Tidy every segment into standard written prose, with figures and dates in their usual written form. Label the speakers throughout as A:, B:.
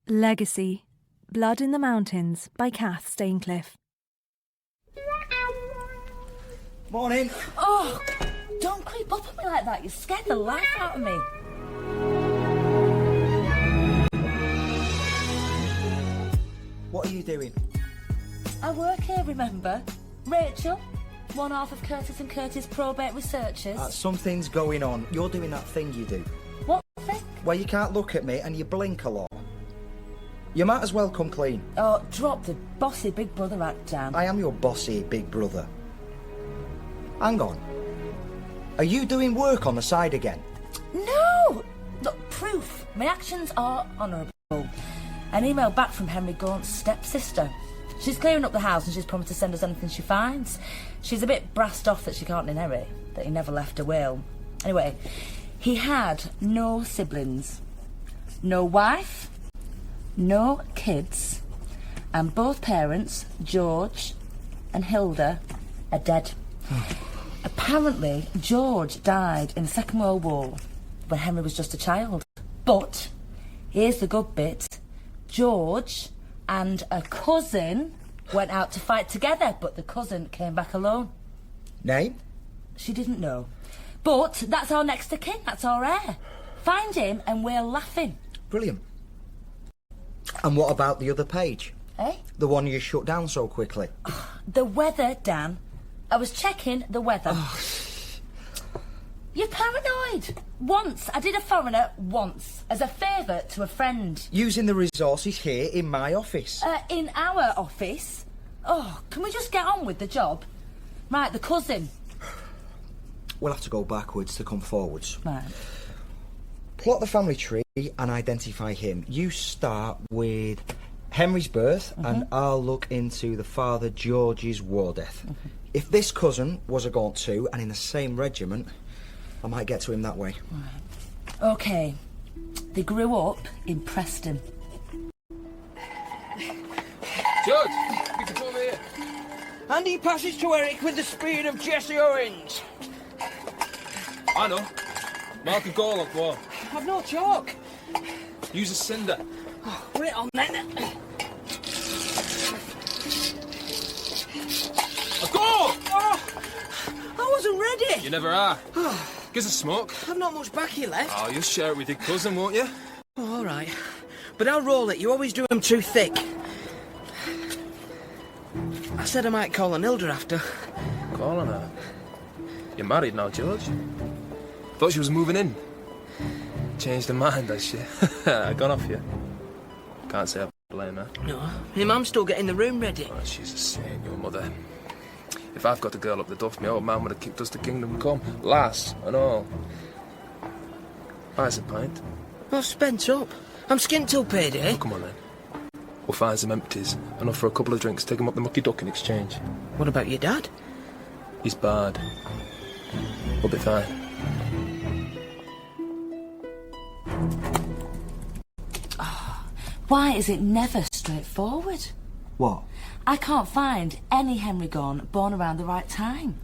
A: Legacy. Blood in the Mountains by Cath Staincliffe.
B: Morning.
C: Oh, don't creep up on me like that. You scared the life out of me.
B: What are you doing?
C: I work here, remember? Rachel, one half of Curtis and Curtis Probate Researchers.
B: Something's going on. You're doing that thing you do.
C: What thing?
B: Where you can't look at me and you blink a lot. You might as well come clean.
C: Oh, drop the bossy big brother act, Dan.
B: I am your bossy big brother. Hang on. Are you doing work on the side again?
C: No! Look, proof. My actions are honourable. An email back from Henry Gaunt's stepsister. She's clearing up the house and she's promised to send us anything she finds. She's a bit brassed off that she can't inherit, that he never left a will. Anyway, he had no siblings, no wife, no kids, and both parents, George and Hilda, are dead. Apparently, George died in the Second World War when Henry was just a child. But, here's the good bit, George and a cousin went out to fight together, but the cousin came back alone.
B: Name?
C: She didn't know. But that's our next of kin, that's our heir. Find him and we're laughing.
B: Brilliant. And what about the other page?
C: Eh?
B: The one you shut down so quickly.
C: The weather, Dan. I was checking the weather. You're paranoid. Once, I did a foreigner once, as a favour to a friend.
B: Using the resources here in my office.
C: In our office? Oh, can we just get on with the job? Right, the cousin.
B: We'll have to go backwards to come forwards.
C: Right.
B: Plot the family tree and identify him. You start with Henry's birth and I'll look into the father George's war death. If this cousin was a Gaunt too and in the same regiment, I might get to him that way.
C: Right. OK. They grew up in Preston.
D: George, you can come over here.
E: And he passes to Eric with the speed of Jesse Owens.
D: I know. Mark a goal on wall.
E: I've no chalk.
D: Use a cinder.
E: Put it on then.
D: A goal!
E: Oh, I wasn't ready.
D: You never are. Give us a smoke.
E: I've not much backy left.
D: Oh, you'll share it with your cousin, won't you?
E: Oh, all right. But I'll roll it. You always do them too thick. I said I might call on Hilda after.
D: Call on her. You're married now, George. Thought she was moving in. Changed her mind, has she? Gone off you. Can't say I blame her.
E: No, my mum's still getting the room ready.
D: Oh, she's a saint, your mother. If I've got a girl up the duff, my old man would have kicked us to kingdom come. Lass and all. Buy us a pint.
E: I've spent up. I'm skint till payday.
D: Oh, come on then. We'll find some empties. Enough for a couple of drinks. Take him up the mucky duck in exchange.
E: What about your dad?
D: He's barred. We'll be fine.
C: Why is it never straightforward?
B: What?
C: I can't find any Henry Gaunt born around the right time.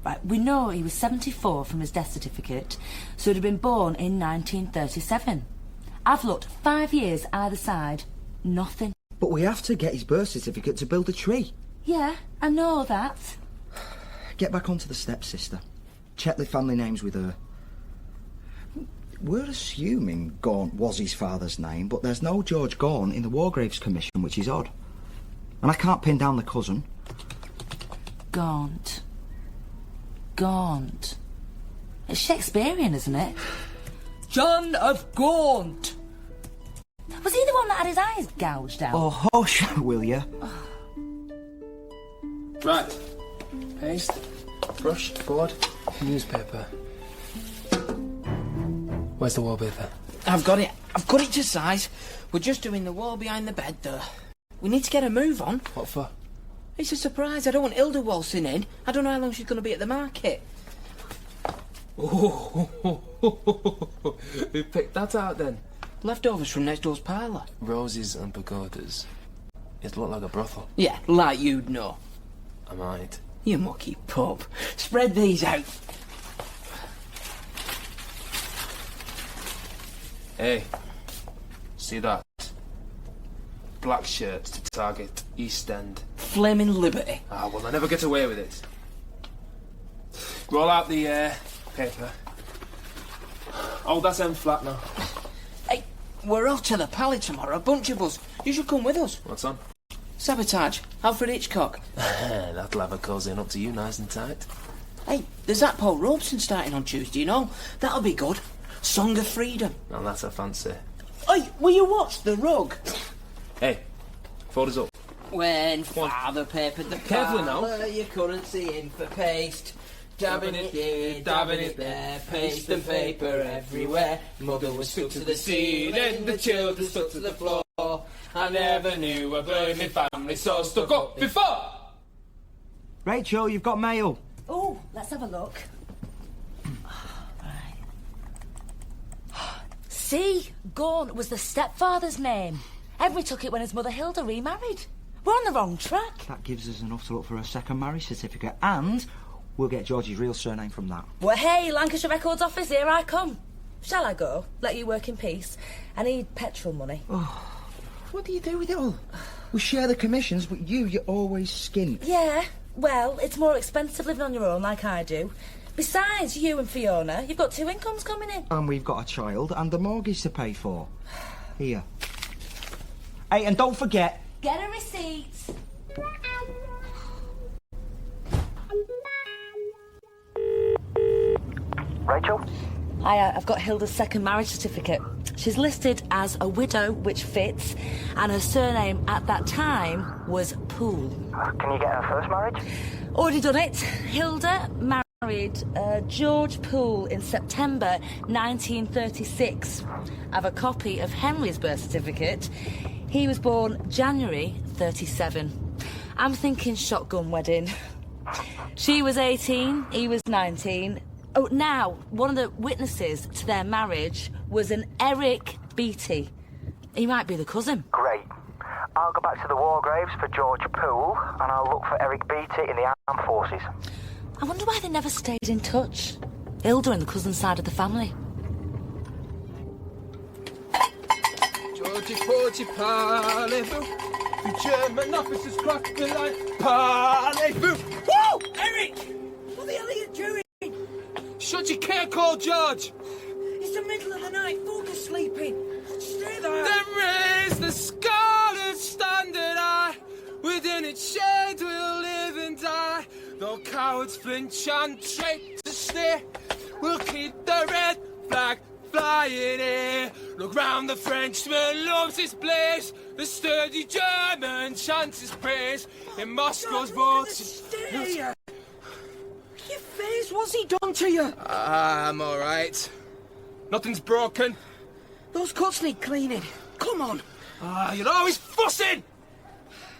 C: Right, we know he was 74 from his death certificate, so he'd have been born in 1937. I've looked 5 years either side, nothing.
B: But we have to get his birth certificate to build a tree.
C: Yeah, I know that.
B: Get back onto the stepsister. Check the family names with her. We're assuming Gaunt was his father's name, but there's no George Gaunt in the Wargraves Commission, which is odd. And I can't pin down the cousin.
C: Gaunt. Gaunt. It's Shakespearean, isn't it? John of Gaunt. Was he the one that had his eyes gouged out?
B: Oh, hush, will you?
D: Right. Paste, brush, board, newspaper. Where's the wallpaper?
E: I've got it. I've got it to size. We're just doing the wall behind the bed, though. We need to get a move on.
D: What for?
E: It's a surprise. I don't want Hilda waltzing in. I don't know how long she's going to be at the market.
D: Oh, who picked that out then?
E: Leftovers from next door's parlour.
D: Roses and pagodas. It looked like a brothel.
E: Yeah, like you'd know.
D: I might.
E: You mucky pup. Spread these out.
D: Hey, see that? black shirts to target East End.
E: Flaming liberty.
D: Ah, well, I never get away with it. Roll out the paper. Oh, that's M flat now.
E: Hey, we're off to the Pally tomorrow, a bunch of us. You should come with us.
D: What's on?
E: Sabotage, Alfred Hitchcock.
D: That'll have a cozying up to you nice and tight.
E: Hey, there's that Paul Robeson starting on Tuesday, you know. That'll be good. Song of Freedom.
D: Now that's a fancy.
E: Hey, will you watch The Rug?
D: Hey, fold us up.
E: When father papered the
D: Carefully now.
E: parlour, your currency in for paste. Dabbing it here, dabbing it there, paste and paper everywhere. Mother was stuck to the ceiling, the children stuck to the floor. I never knew a blooming family so stuck up before.
B: Rachel, you've got mail.
C: Oh, let's have a look. See, Gaunt was the stepfather's name. Henry took it when his mother Hilda remarried. We're on the wrong track.
B: That gives us enough to look for a second marriage certificate, and we'll get George's real surname from that.
C: Well, hey, Lancashire Records Office, here I come. Shall I go? Let you work in peace? I need petrol money.
B: What do you do with it all? We share the commissions, but you're always skint.
C: Yeah, well, it's more expensive living on your own like I do. Besides, you and Fiona, you've got 2 incomes coming in.
B: And we've got a child and the mortgage to pay for. Here. Hey, and don't forget...
C: Get a receipt.
F: Rachel?
C: Hi, I've got Hilda's second marriage certificate. She's listed as a widow, which fits, and her surname at that time was Poole.
F: Can you get her first marriage?
C: Already done it. Hilda married George Poole in September 1936. I have a copy of Henry's birth certificate. He was born January 37. I'm thinking shotgun wedding. She was 18, he was 19. Oh, now, one of the witnesses to their marriage was an Eric Beattie. He might be the cousin.
F: Great. I'll go back to the war graves for George Poole, and I'll look for Eric Beattie in the armed forces.
C: I wonder why they never stayed in touch. Hilda and the cousin side of the family.
D: Georgie Porgy parlez-vous? The German officers crack the line. Parlez-vous?
E: Whoa! Eric! What the hell are you doing?
D: Shut your care call, George!
E: It's the middle of the night. Folk are sleeping. Stay there.
D: Then raise the scarlet standard high. Within its shade we'll live and die. Though cowards flinch and traitors stay, we'll keep the red flag flying here. Look round, the Frenchman loves his blaze. The sturdy German chants his praise. In Moscow's votes.
E: Your face, what's he done to you?
D: I'm alright. Nothing's broken.
E: Those cuts need cleaning. Come on.
D: You're always fussing!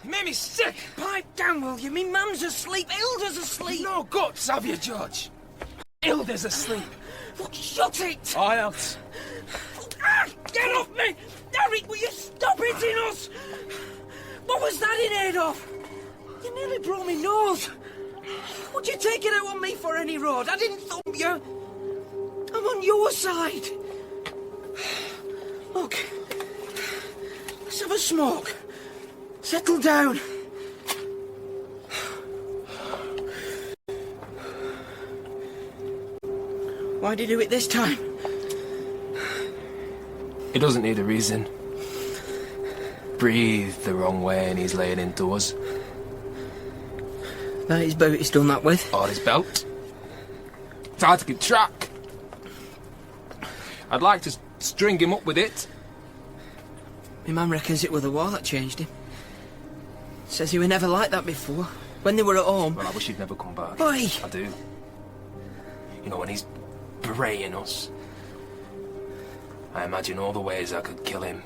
D: You made me sick!
E: Pipe down, will you? Me mum's asleep. Hilda's asleep.
D: No guts, have you, George? Hilda's asleep.
E: Look, shut it.
D: I else.
E: Get off me! Eric, will you stop hitting us? What was that in aid of? You nearly broke me nose. Would you take it out on me for any road? I didn't thump you. I'm on your side. Look, let's have a smoke. Settle down. Why'd you do it this time?
D: He doesn't need a reason. Breathed the wrong way and he's laying into us.
E: That his boat he's done that with.
D: Or his belt. It's hard to keep track. I'd like to string him up with it.
E: My man reckons it was the war that changed him. Says he were never like that before, when they were at home.
D: Well, I wish he'd never come back.
E: Oi!
D: I do. You know, when he's braying us, I imagine all the ways I could kill him.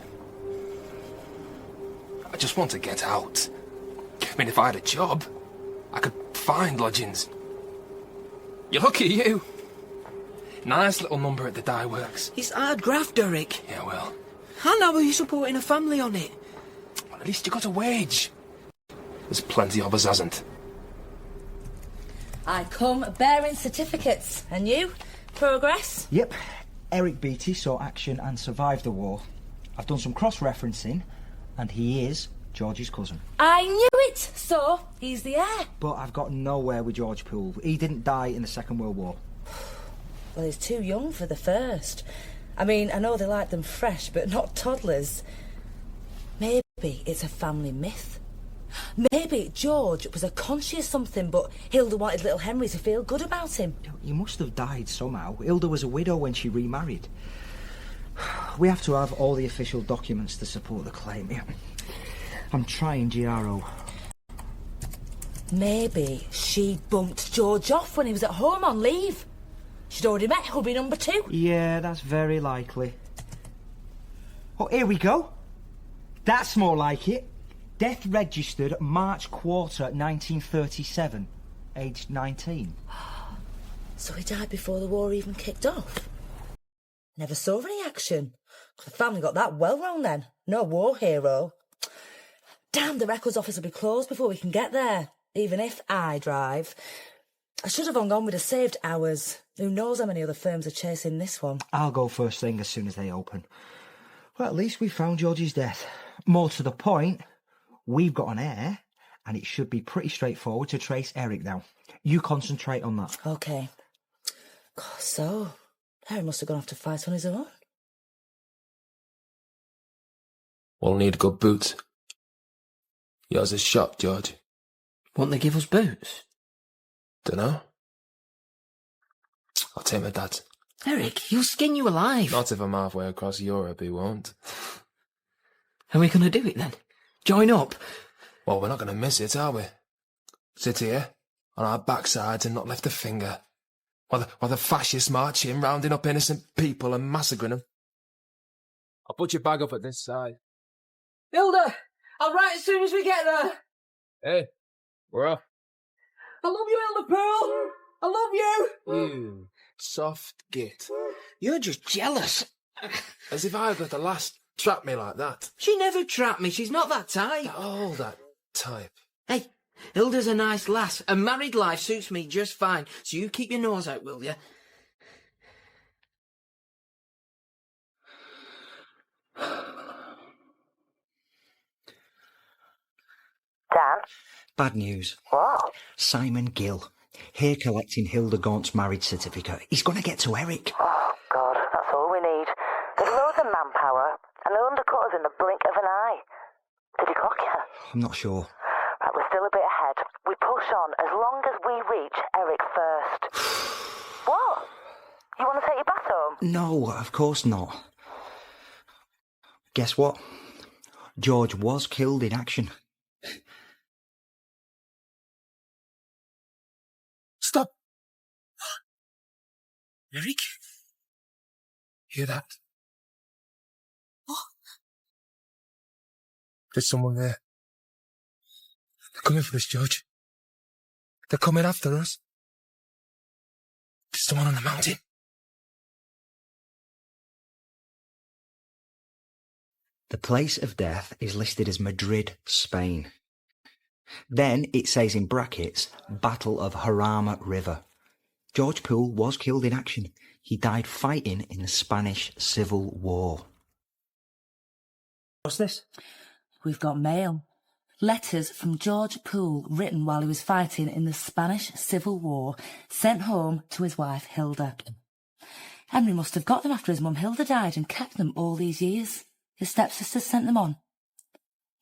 D: I just want to get out. I mean, if I had a job, I could find lodgings. You're lucky, you. Nice little number at the dye works.
E: It's hard graft, Eric.
D: Yeah, well.
E: And how are you supporting a family on it?
D: Well, at least you got a wage. There's plenty of us, hasn't?
C: I come bearing certificates. And you? Progress?
B: Yep. Eric Beattie saw action and survived the war. I've done some cross-referencing, and he is George's cousin.
C: I knew it! So, he's the heir.
B: But I've got nowhere with George Poole. He didn't die in the Second World War.
C: Well, he's too young for the first. I mean, I know they like them fresh, but not toddlers. Maybe it's a family myth. Maybe George was a conscious something, but Hilda wanted little Henry to feel good about him.
B: He must have died somehow. Hilda was a widow when she remarried. We have to have all the official documents to support the claim. I'm trying, Giaro.
C: Maybe she bumped George off when he was at home on leave. She'd already met hubby number 2.
B: Yeah, that's very likely. Oh, here we go. That's more like it. Death registered March quarter 1937, aged 19.
C: So he died before the war even kicked off. Never saw any action. The family got that well wrong then. No war hero. Damn, the records office will be closed before we can get there, even if I drive. I should have gone with the saved hours. Who knows how many other firms are chasing this one?
B: I'll go first thing as soon as they open. Well, at least we found George's death. More to the point, we've got an heir, and it should be pretty straightforward to trace Eric now. You concentrate on that.
C: OK. God, so, Harry must have gone off to fight on his own.
D: We'll need good boots. Yours is shot, George.
E: Won't they give us boots?
D: Dunno. I'll take my dad's.
E: Eric, he'll skin you alive.
D: Not if I'm halfway across Europe, he won't.
E: Are we going to do it then? Join up?
D: Well, we're not going to miss it, are we? Sit here, on our backsides and not lift a finger. While the fascists march in, rounding up innocent people and massacring them. I'll put your bag up at this side.
E: Hilda! I'll write as soon as we get there.
D: Hey, we're off.
E: I love you, Hilda Pearl. I love you.
D: You soft git.
E: You're just jealous.
D: As if I've got the last trap me like that.
E: She never trapped me. She's not that type.
D: Oh, that type.
E: Hey, Hilda's a nice lass, and married life suits me just fine. So you keep your nose out, will you?
F: Dan?
B: Bad news.
F: What?
B: Simon Gill. Here collecting Hilda Gaunt's marriage certificate. He's going to get to Eric.
F: Oh, God, that's all we need. There's loads of manpower, and they'll undercut us in the blink of an eye. Did he clock you?
B: I'm not sure.
F: Right, we're still a bit ahead. We push on as long as we reach Eric first. What? You want to take your bath home?
B: No, of course not. Guess what? George was killed in action.
D: Stop! Eric? Hear that?
E: What?
D: There's someone there. They're coming for us, George. They're coming after us. There's someone on the mountain.
B: The place of death is listed as Madrid, Spain. Then it says in brackets, Battle of Jarama River. George Poole was killed in action. He died fighting in the Spanish Civil War. What's this?
C: We've got mail. Letters from George Poole written while he was fighting in the Spanish Civil War, sent home to his wife Hilda. Henry must have got them after his mum Hilda died and kept them all these years. His stepsisters sent them on.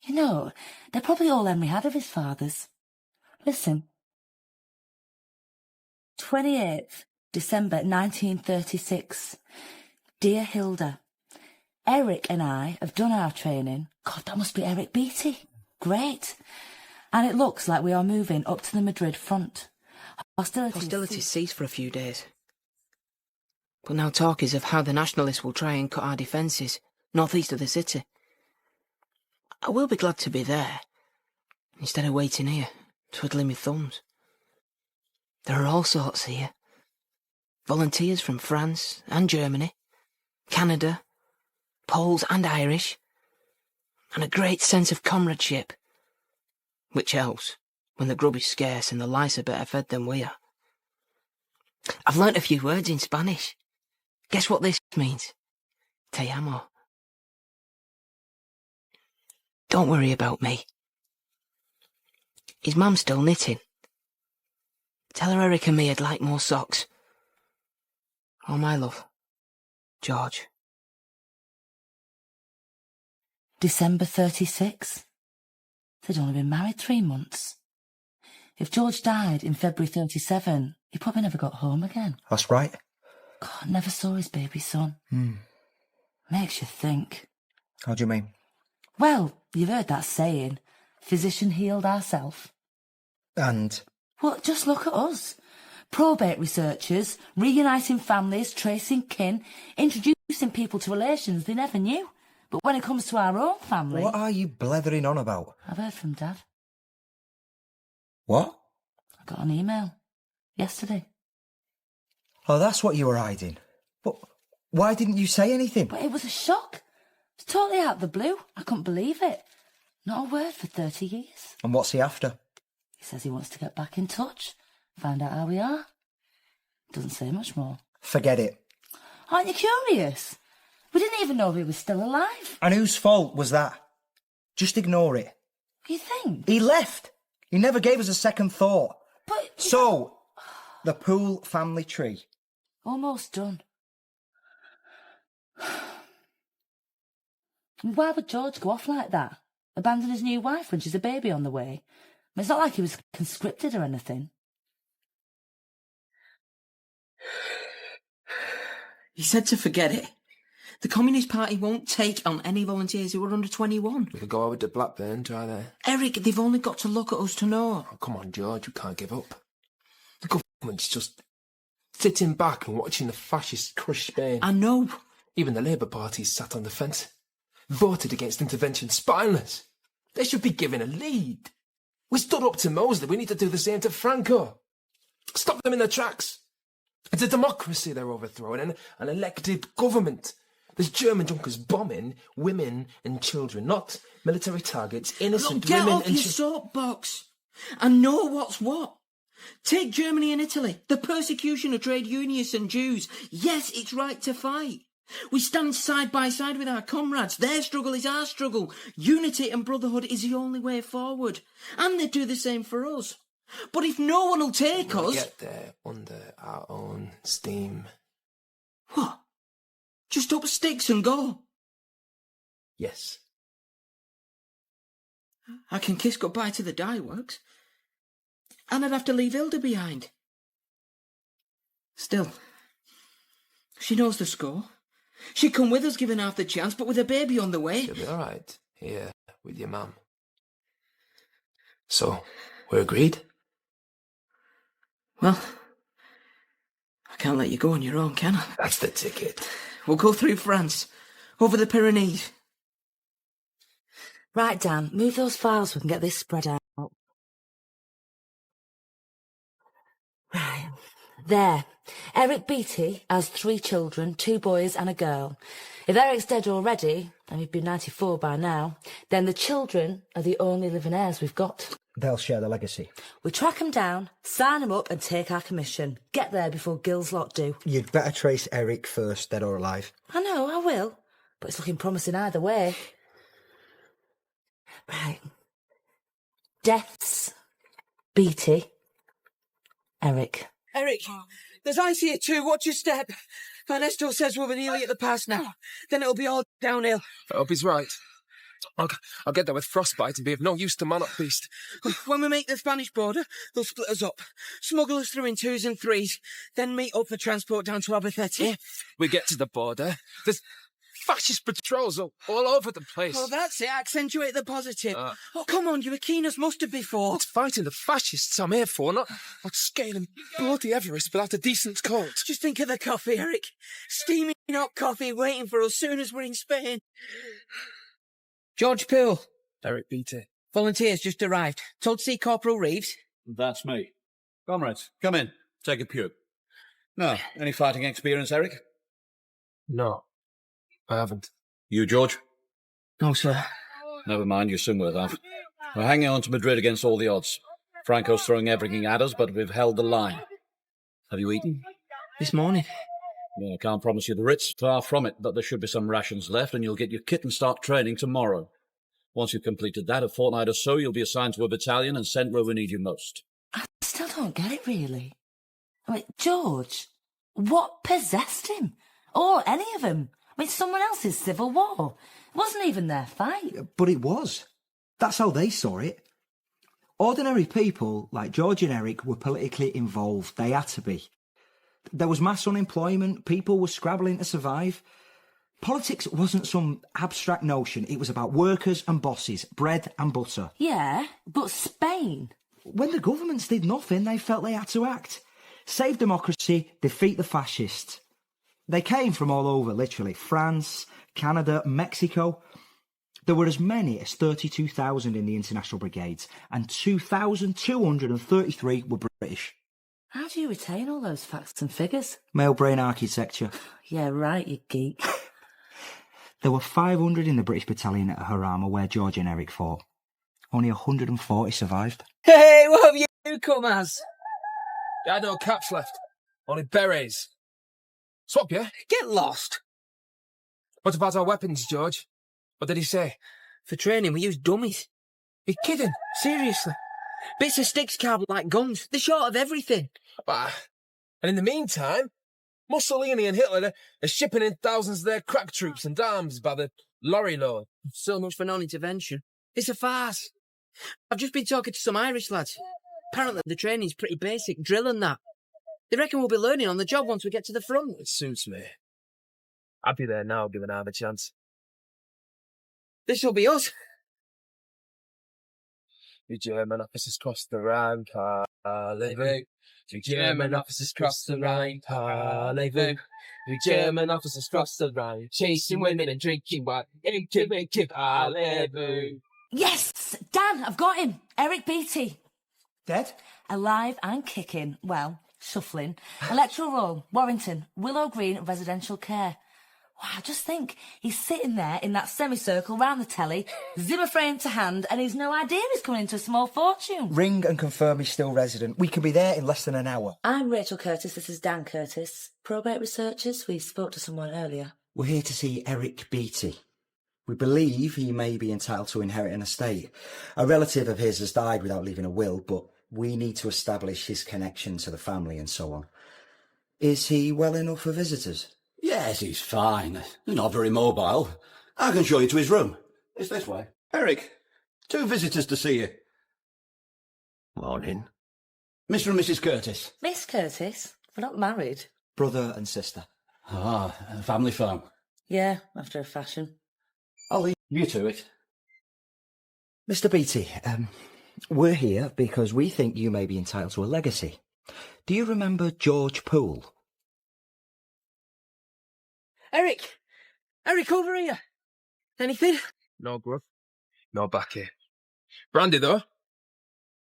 C: You know, they're probably all Henry had of his father's. Listen. 28th December 1936. Dear Hilda, Eric and I have done our training. God, that must be Eric Beattie. Great. And it looks like we are moving up to the Madrid front.
E: Hostilities ceased for a few days. But now talk is of how the nationalists will try and cut our defences northeast of the city. I will be glad to be there, instead of waiting here, twiddling my thumbs. There are all sorts here. Volunteers from France and Germany, Canada, Poles and Irish, and a great sense of comradeship, which helps when the grub is scarce and the lice are better fed than we are. I've learnt a few words in Spanish. Guess what this means? Te amo. Don't worry about me. His mum's still knitting. Tell her Eric and me would like more socks. Oh, my love. George.
C: December 36. They'd only been married 3 months. If George died in February 37, he probably never got home again.
B: That's right.
C: God, never saw his baby son. Makes you think.
B: How do you mean?
C: Well, you've heard that saying, physician healed ourself.
B: And?
C: Well, just look at us. Probate researchers, reuniting families, tracing kin, introducing people to relations they never knew. But when it comes to our own family...
B: What are you blethering on about?
C: I've heard from Dad.
B: What?
C: I got an email. Yesterday.
B: Oh, that's what you were hiding. But why didn't you say anything?
C: But it was a shock. It's totally out of the blue. I couldn't believe it. Not a word for 30 years.
B: And what's he after?
C: He says he wants to get back in touch. Find out how we are. Doesn't say much more.
B: Forget it.
C: Aren't you curious? We didn't even know if he was still alive.
B: And whose fault was that? Just ignore it.
C: You think?
B: He left. He never gave us a second thought.
C: But...
B: So, the Poole family tree.
C: Almost done. Why would George go off like that? Abandon his new wife when she's a baby on the way? It's not like he was conscripted or anything.
E: He said to forget it. The Communist Party won't take on any volunteers who are under 21.
D: We could go over to Blackburn, try there.
E: Eric, they've only got to look at us to know.
D: Oh, come on, George, we can't give up. The government's just sitting back and watching the fascists crush Spain.
E: I know.
D: Even the Labour Party's sat on the fence. Voted against intervention, spineless. They should be given a lead. We stood up to Mosley. We need to do the same to Franco. Stop them in their tracks. It's a democracy they're overthrowing, and an elected government. There's German junkers bombing women and children, not military targets, innocent
E: Look, get
D: women
E: off
D: and
E: your soapbox. I know what's what. Take Germany and Italy. The persecution of trade unionists and Jews. Yes, it's right to fight. We stand side by side with our comrades. Their struggle is our struggle. Unity and brotherhood is the only way forward. And they do the same for us. But if no one will take us...
D: get there under our own steam.
E: What? Just up sticks and go?
D: Yes.
E: I can kiss goodbye to the dye works. And I'd have to leave Hilda behind. Still, she knows the score. She'd come with us given half the chance, but with a baby on the way...
D: She'll be all right here with your mum. So, we're agreed?
E: Well, I can't let you go on your own, can I?
D: That's the ticket.
E: We'll go through France, over the Pyrenees.
C: Right, Dan, move those files so we can get this spread out. Right. There. Eric Beattie has 3 children, 2 boys and a girl. If Eric's dead already, and he'd be 94 by now, then the children are the only living heirs we've got.
B: They'll share the legacy.
C: We track 'em down, sign 'em up and take our commission. Get there before Gil's lot do.
B: You'd better trace Eric first, dead or alive.
C: I know, I will. But it's looking promising either way. Right. Deaths. Beattie. Eric.
E: Eric, there's ice here too. Watch your step. Ernesto says we're nearly at the pass now. Then it'll be all downhill.
D: I hope he's right. I'll get there with frostbite and be of no use to man up beast.
E: When we make the Spanish border, they'll split us up. Smuggle us through in 2s and 3s. Then meet up for transport down to Albacete.
D: We get to the border. There's fascist patrols all over the place.
E: Oh, that's it. Accentuate the positive. Oh, come on. You were keen as mustard before.
D: It's fighting the fascists I'm here for, not scaling bloody Everest without a decent coat.
E: Just think of the coffee, Eric. Steaming hot coffee waiting for us soon as we're in Spain. George Poole.
D: Eric Beattie.
E: Volunteers just arrived. Told to see Corporal Reeves.
G: That's me. Comrades, come in. Take a puke. Now, any fighting experience, Eric?
D: No, I haven't.
G: You, George?
E: No, sir.
G: Never mind, you soon will have. We're hanging on to Madrid against all the odds. Franco's throwing everything at us, but we've held the line. Have you eaten?
E: This morning.
G: Well, I can't promise you the Ritz. Far from it, but there should be some rations left, and you'll get your kit and start training tomorrow. Once you've completed that, a fortnight or so, you'll be assigned to a battalion and sent where we need you most.
C: I still don't get it, really. I mean, George, what possessed him? Or any of them? I mean, someone else's civil war. It wasn't even their fight.
B: But it was. That's how they saw it. Ordinary people like George and Eric were politically involved. They had to be. There was mass unemployment. People were scrabbling to survive. Politics wasn't some abstract notion. It was about workers and bosses, bread and butter.
C: Yeah, but Spain.
B: When the governments did nothing, they felt they had to act. Save democracy, defeat the fascists. They came from all over, literally. France, Canada, Mexico. There were as many as 32,000 in the international brigades, and 2,233 were British.
C: How do you retain all those facts and figures?
B: Male brain architecture.
C: Yeah, right, you geek.
B: There were 500 in the British battalion at Harama where George and Eric fought. Only 140 survived.
E: Hey, what have you come as?
D: I had no caps left. Only berets. Swap, yeah?
E: Get lost.
D: What about our weapons, George? What did he say?
E: For training, we use dummies.
D: You're kidding?
E: Seriously. Bits of sticks carved like guns. They're short of everything.
D: And in the meantime, Mussolini and Hitler are shipping in thousands of their crack troops and arms by the lorry load.
E: So much for non-intervention. It's a farce. I've just been talking to some Irish lads. Apparently the training's pretty basic, drill and that. They reckon we'll be learning on the job once we get to the front.
D: It suits me. I'd be there now, given I have a chance.
E: This'll be us.
D: You German officers cross the Rhine, parlez-vous. You German officers cross the Rhine, parlez-vous. You German officers cross the Rhine, chasing women and drinking wine. Parlez-vous.
C: Yes! Dan, I've got him. Eric Beattie.
B: Dead?
C: Alive and kicking. Well, shuffling. Electoral roll, Warrington, Willow Green residential care. Wow, just think, he's sitting there in that semicircle round the telly, Zimmer frame to hand, and he's no idea he's coming into a small fortune.
B: Ring and confirm he's still resident. We can be there in less than an hour.
C: I'm Rachel Curtis, this is Dan Curtis. Probate researchers, we spoke to someone earlier.
B: We're here to see Eric Beattie. We believe he may be entitled to inherit an estate. A relative of his has died without leaving a will, but we need to establish his connection to the family and so on. Is he well enough for visitors?
H: Yes, he's fine. He's not very mobile. I can show you to his room. It's this way. Eric, 2 visitors to see you.
I: Morning.
H: Mr. and Mrs. Curtis.
C: Miss Curtis? We're not married.
B: Brother and sister.
H: Ah, a family farm.
C: Yeah, after a fashion.
H: I'll leave you to it.
B: Mr. Beattie, we're here because we think you may be entitled to a legacy. Do you remember George Poole?
E: Eric! Eric, over here! Anything?
D: No gruff. No baccy. Brandy, though.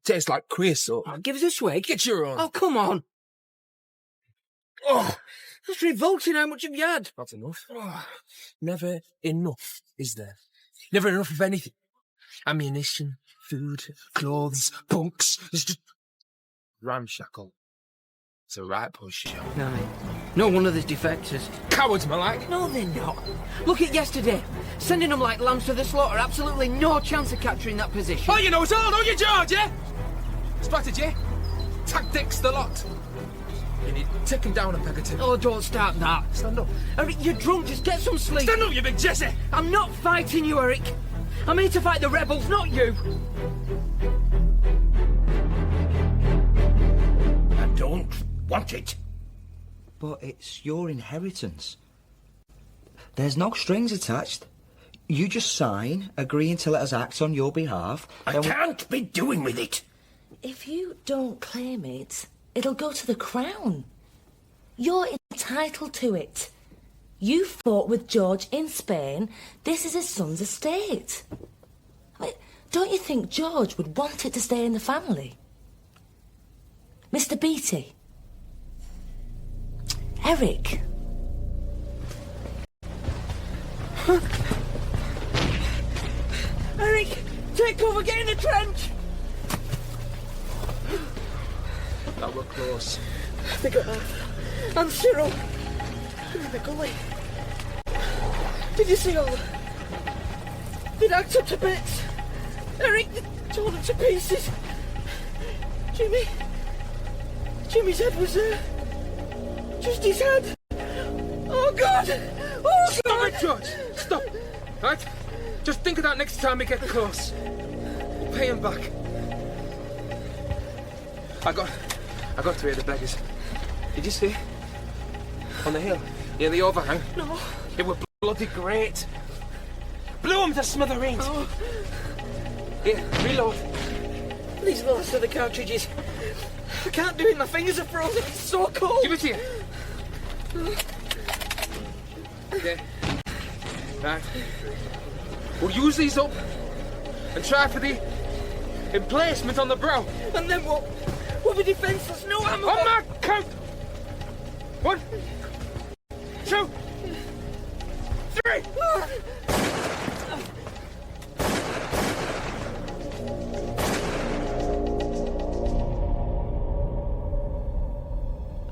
D: Tastes like creosote.
E: Oh, give us a swig.
D: Get your own.
E: Oh, come on. Oh, that's revolting. How much have you had?
D: Not enough. Oh, never enough, is there? Never enough of anything. Ammunition, food, clothes, bunks. It's just ramshackle. It's a right push.
E: No wonder there's defectors.
D: Cowards, my like.
E: No, they're not. Look at yesterday. Sending them like lambs to the slaughter. Absolutely no chance of capturing that position.
D: Oh, you know it all, don't you, George, yeah? Strategy, tactics, the lot. You need to take him down a peg or two.
E: Oh, don't start that.
D: Stand up.
E: Eric, you're drunk. Just get some sleep.
D: Stand up, you big Jesse.
E: I'm not fighting you, Eric. I'm here to fight the rebels, not you.
I: I don't want it.
B: But it's your inheritance. There's no strings attached. You just sign, agreeing to let us act on your behalf.
I: I can't be doing with it.
C: If you don't claim it, it'll go to the Crown. You're entitled to it. You fought with George in Spain. This is his son's estate. I mean, don't you think George would want it to stay in the family? Mr. Beattie? Eric?
E: Eric, take cover, get in the trench.
D: That were close.
E: They got and Cyril. In the gully. Did you see all that? They'd hacked up to bits. Eric, they tore them to pieces. Jimmy's head was there. Just his head. Oh, God! Oh,
D: Stop
E: God!
D: it, George! Stop! Right? Just think of that next time we get close. We'll pay him back. I got three of the beggars. Did you see? On the hill, near the overhang.
E: No.
D: They were bloody great. Blew them to smithereens.
E: Oh.
D: Here, reload.
E: These last are the cartridges. I can't do it, my fingers are frozen, it's so cold.
D: Give it here. Okay. Right. We'll use these up and try for the emplacement on the brow.
E: And then what? We'll be defenceless, no ammo.
D: On my count! 1, 2, 3!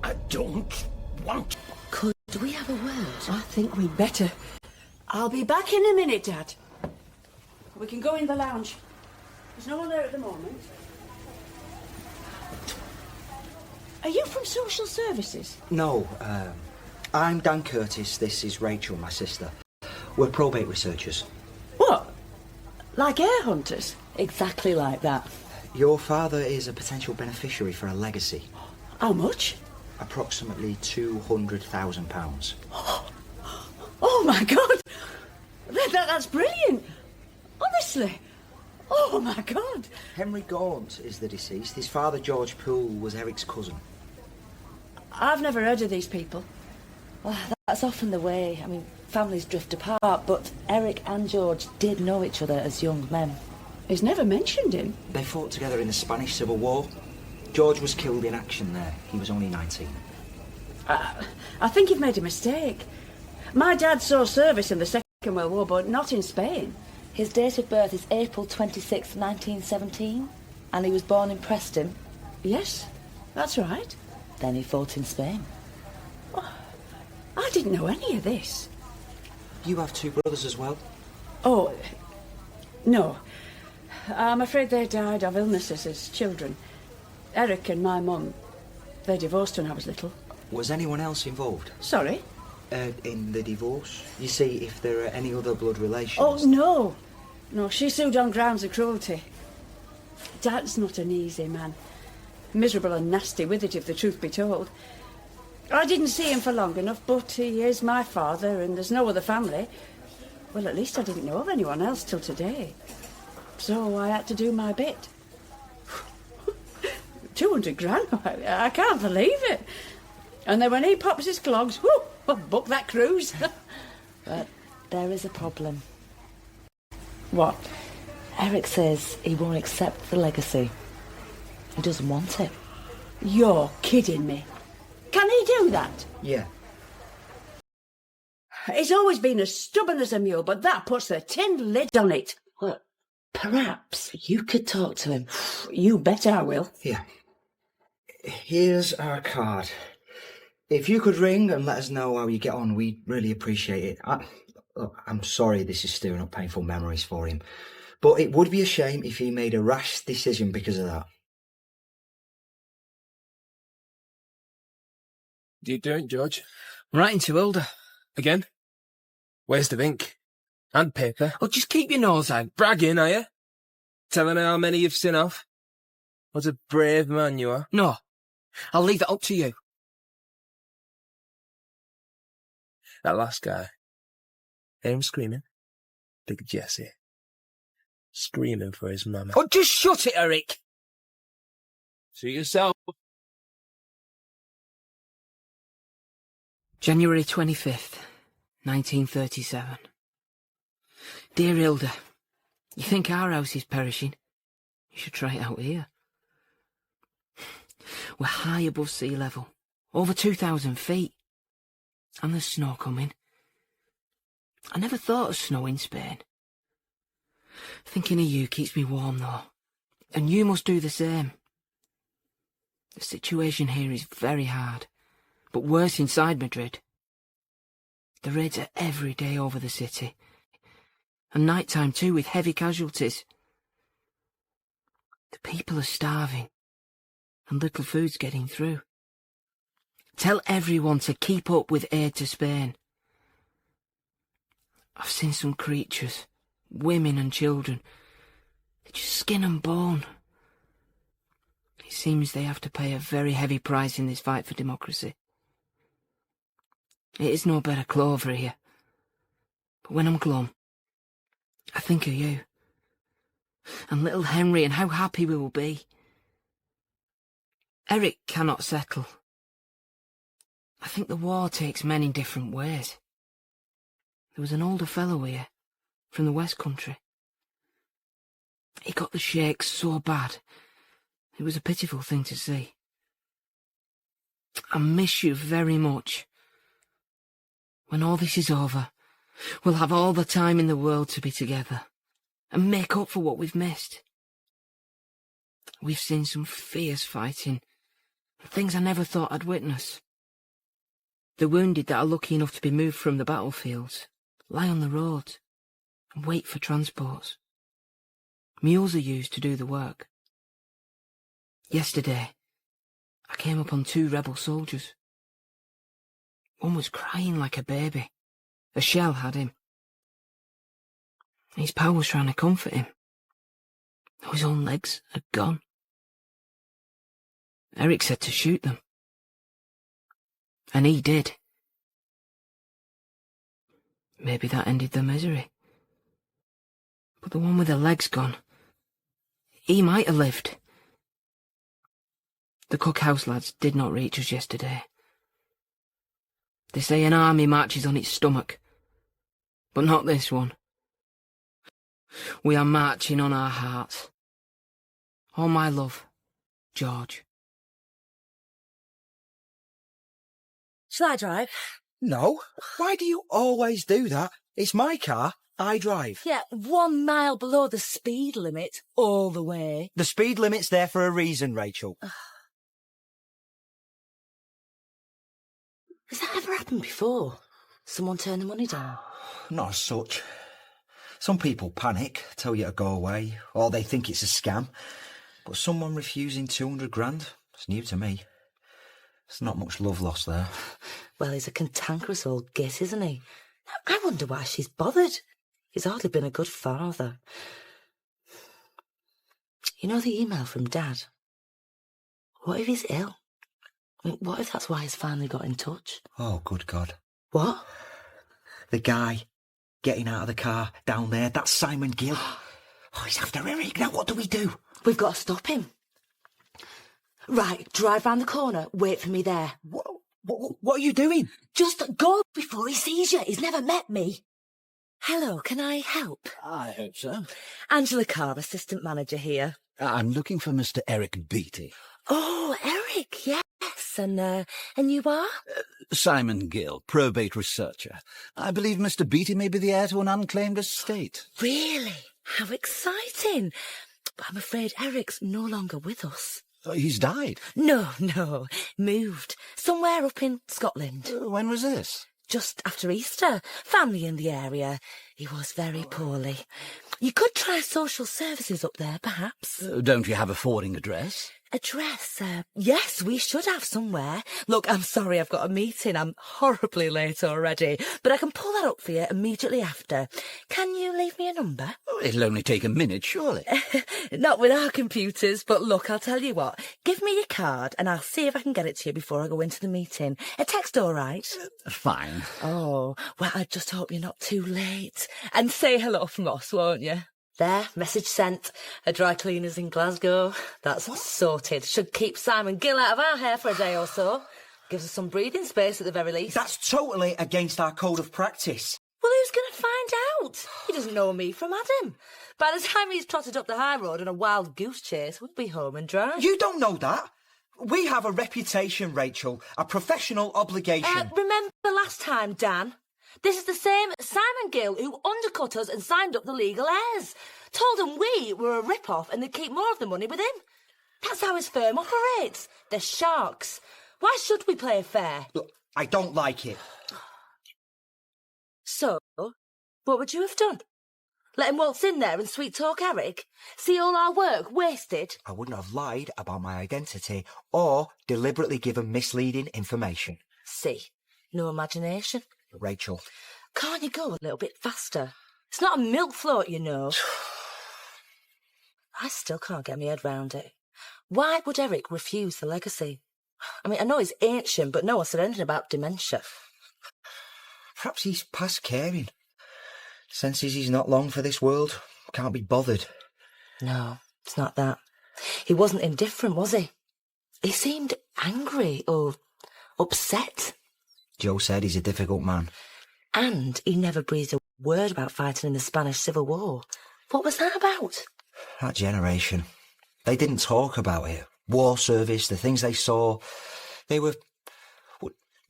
I: I don't want...
J: Could we have a word?
E: I think we'd better. I'll be back in a minute, Dad. We can go in the lounge. There's no one there at the moment. Are you from social services?
B: No, I'm Dan Curtis. This is Rachel, my sister. We're probate researchers.
E: What? Like heir hunters?
C: Exactly like that.
B: Your father is a potential beneficiary for a legacy.
E: How much?
B: Approximately £200,000.
E: Oh, my God! That's brilliant! Honestly! Oh, my God!
B: Henry Gaunt is the deceased. His father, George Poole, was Eric's cousin.
E: I've never heard of these people.
C: Well, that's often the way. I mean, families drift apart, but Eric and George did know each other as young men.
E: He's never mentioned him.
B: They fought together in the Spanish Civil War. George was killed in action there. He was only 19.
E: I think you've made a mistake. My dad saw service in the Second World War, but not in Spain.
C: His date of birth is April 26, 1917, and he was born in Preston.
E: Yes, that's right.
C: Then he fought in Spain.
E: I didn't know any of this.
B: You have two brothers as well?
E: Oh, no. I'm afraid they died of illnesses as children. Eric and my mum, they divorced when I was little.
B: Was anyone else involved?
E: Sorry?
B: In the divorce? You see, if there are any other blood relations...
E: Oh, no. No, she sued on grounds of cruelty. Dad's not an easy man. Miserable and nasty with it, if the truth be told. I didn't see him for long enough, but he is my father, and there's no other family. Well, at least I didn't know of anyone else till today. So I had to do my bit. 200 grand? I can't believe it. And then when he pops his clogs, whoo, I'll book that cruise.
C: But there is a problem.
E: What?
C: Eric says he won't accept the legacy. He doesn't want it.
E: You're kidding me. Can he do that?
B: Yeah.
E: He's always been as stubborn as a mule, but that puts the tin lid on it.
C: Well, perhaps you could talk to him.
E: You bet I will.
B: Here. Here's our card. If you could ring and let us know how you get on, we'd really appreciate it. I'm sorry this is stirring up painful memories for him, but it would be a shame if he made a rash decision because of that.
D: Do you doing, George?
K: Writing to Hilda.
D: Again? Waste of ink. And paper.
K: Oh, just keep your nose out.
D: Bragging, are you? Telling her how many you've seen off? What a brave man you are.
K: No, I'll leave it up to you.
D: That last guy. Hear him screaming? Big Jesse. Screaming for his mama.
K: Oh, just shut it, Eric.
D: See yourself.
K: January 25th, 1937. Dear Hilda, you think our house is perishing? You should try it out here. We're high above sea level, over 2,000 feet. And there's snow coming. I never thought of snow in Spain. Thinking of you keeps me warm though, and you must do the same. The situation here is very hard, but worse inside Madrid. The raids are every day over the city, And night time too, with heavy casualties. The people are starving, and little food's getting through. Tell everyone to keep up with aid to Spain. I've seen some creatures, women and children, they're just skin and bone. It seems they have to pay a very heavy price in this fight for democracy. It is no better clover here. But when I'm glum, I think of you. And little Henry and how happy we will be. Eric cannot settle. I think the war takes men in different ways. There was an older fellow here, from the West Country. He got the shakes so bad, it was a pitiful thing to see. I miss you very much. When all this is over, we'll have all the time in the world to be together, and make up for what we've missed. We've seen some fierce fighting, things I never thought I'd witness. The wounded that are lucky enough to be moved from the battlefields lie on the roads and wait for transports. Mules are used to do the work. Yesterday, I came upon 2 rebel soldiers. One was crying like a baby. A shell had him. His pal was trying to comfort him. His own legs had gone. Eric said to shoot them. And he did. Maybe that ended their misery. But the one with the legs gone, he might have lived. The cookhouse lads did not reach us yesterday. They say an army marches on its stomach, but not this one. We are marching on our hearts. All my love, George.
C: Shall I drive?
B: No. Why do you always do that? It's my car. I drive.
C: Yeah, 1 mile below the speed limit, all the way.
B: The speed limit's there for a reason, Rachel.
C: Has that ever happened before? Someone turn the money down?
B: Not as such. Some people panic, tell you to go away, or they think it's a scam. But someone refusing 200 grand, it's new to me. There's not much love lost there.
C: Well, he's a cantankerous old git, isn't he? I wonder why she's bothered. He's hardly been a good father. You know the email from Dad? What if he's ill? I mean, what if that's why he's finally got in touch?
B: Oh, good God.
C: What?
B: The guy getting out of the car down there, that's Simon Gill. Oh, he's after Eric. Now what do we do?
C: We've got to stop him. Right, drive round the corner, wait for me there.
B: What are you doing?
C: Just go before he sees you. He's never met me. Hello, can I help?
H: I hope so.
C: Angela Carr, assistant manager here.
H: I'm looking for Mr. Eric Beattie.
C: Oh, Eric, yes. And you are?
H: Simon Gill, probate researcher. I believe Mr. Beattie may be the heir to an unclaimed estate.
C: Really? How exciting. But I'm afraid Eric's no longer with us.
H: He's died?
C: No, moved. Somewhere up in Scotland.
H: When was this?
C: Just after Easter. Family in the area. He was very poorly. You could try social services up there, perhaps.
H: Don't you have a forwarding address?
C: Address? Yes, we should have somewhere. Look, I'm sorry I've got a meeting. I'm horribly late already. But I can pull that up for you immediately after. Can you leave me a number?
H: It'll only take a minute, surely.
C: Not with our computers, but look, I'll tell you what. Give me your card and I'll see if I can get it to you before I go into the meeting. A text all right?
H: Fine.
C: Oh, well, I just hope you're not too late. And say hello from us, won't you? There, message sent. A dry cleaner's in Glasgow. That's sorted. Should keep Simon Gill out of our hair for a day or so. Gives us some breathing space at the very least.
B: That's totally against our code of practice.
C: Well, who's going to find out? He doesn't know me from Adam. By the time he's trotted up the high road on a wild goose chase, we'll be home and dry.
B: You don't know that. We have a reputation, Rachel. A professional obligation.
C: Remember last time, Dan? This is the same Simon Gill who undercut us and signed up the legal heirs. Told them we were a rip-off and they'd keep more of the money with him. That's how his firm operates. They're sharks. Why should we play fair?
B: Look, I don't like it.
C: So, what would you have done? Let him waltz in there and sweet-talk Eric? See all our work wasted?
B: I wouldn't have lied about my identity or deliberately given misleading information.
C: See, no imagination.
B: Rachel.
C: Can't you go a little bit faster? It's not a milk float, you know. I still can't get my head round it. Why would Eric refuse the legacy? I mean, I know he's ancient, but no one said anything about dementia.
B: Perhaps he's past caring. Senses he's not long for this world. Can't be bothered.
C: No, it's not that. He wasn't indifferent, was he? He seemed angry or upset.
B: Joe said he's a difficult man.
C: And he never breathed a word about fighting in the Spanish Civil War. What was that about?
B: That generation. They didn't talk about it. War service, the things they saw. They were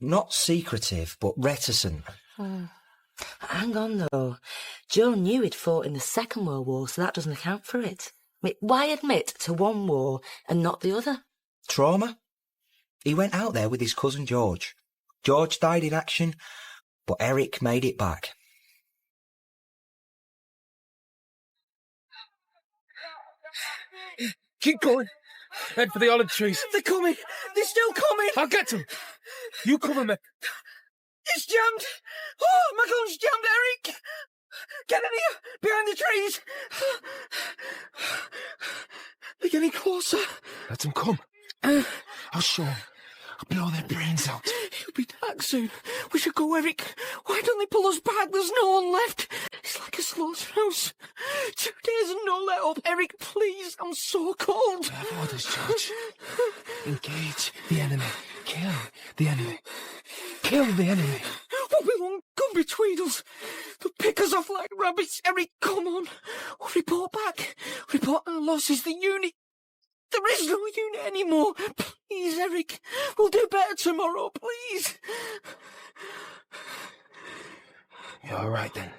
B: not secretive, but reticent.
C: Hang on, though. Joe knew he'd fought in the Second World War, so that doesn't account for it. I mean, why admit to one war and not the other?
B: Trauma. He went out there with his cousin George. George died in action, but Eric made it back.
D: Keep going. Head for the olive trees.
E: They're coming. They're still coming.
D: I'll get them. You cover me.
E: It's jammed. Oh, my gun's jammed, Eric. Get in here, behind the trees. They're getting closer.
D: Let them come. I'll show them. I'll blow their brains out.
E: It'll be dark soon. We should go, Eric. Why don't they pull us back? There's no one left. It's like a slaughterhouse. 2 days and no let up. Eric, please. I'm so cold.
D: I have orders, George. Engage the enemy. Kill the enemy. Kill the enemy.
E: Won't be long. Come between us. They'll pick us off like rabbits. Eric, come on. We'll report back. Report our losses. The unit. There is no unit anymore. Please, Eric. We'll do better tomorrow, please.
D: You're all right, then.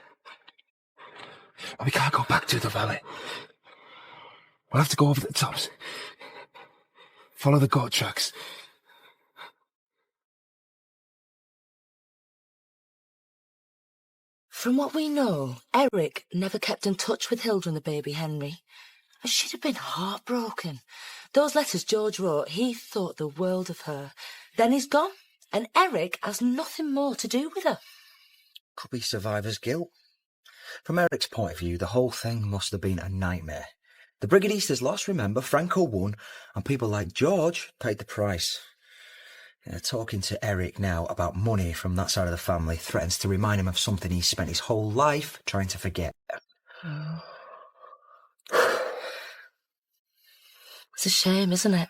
D: We can't go back to the valley. We'll have to go over the tops. Follow the goat tracks.
C: From what we know, Eric never kept in touch with Hilda and the baby Henry. She'd have been heartbroken. Those letters George wrote, he thought the world of her. Then he's gone, and Eric has nothing more to do with her.
B: Could be survivor's guilt. From Eric's point of view, the whole thing must have been a nightmare. The Brigadistas lost, remember, Franco won, and people like George paid the price. Talking to Eric now about money from that side of the family threatens to remind him of something he spent his whole life trying to forget.
C: It's a shame, isn't it?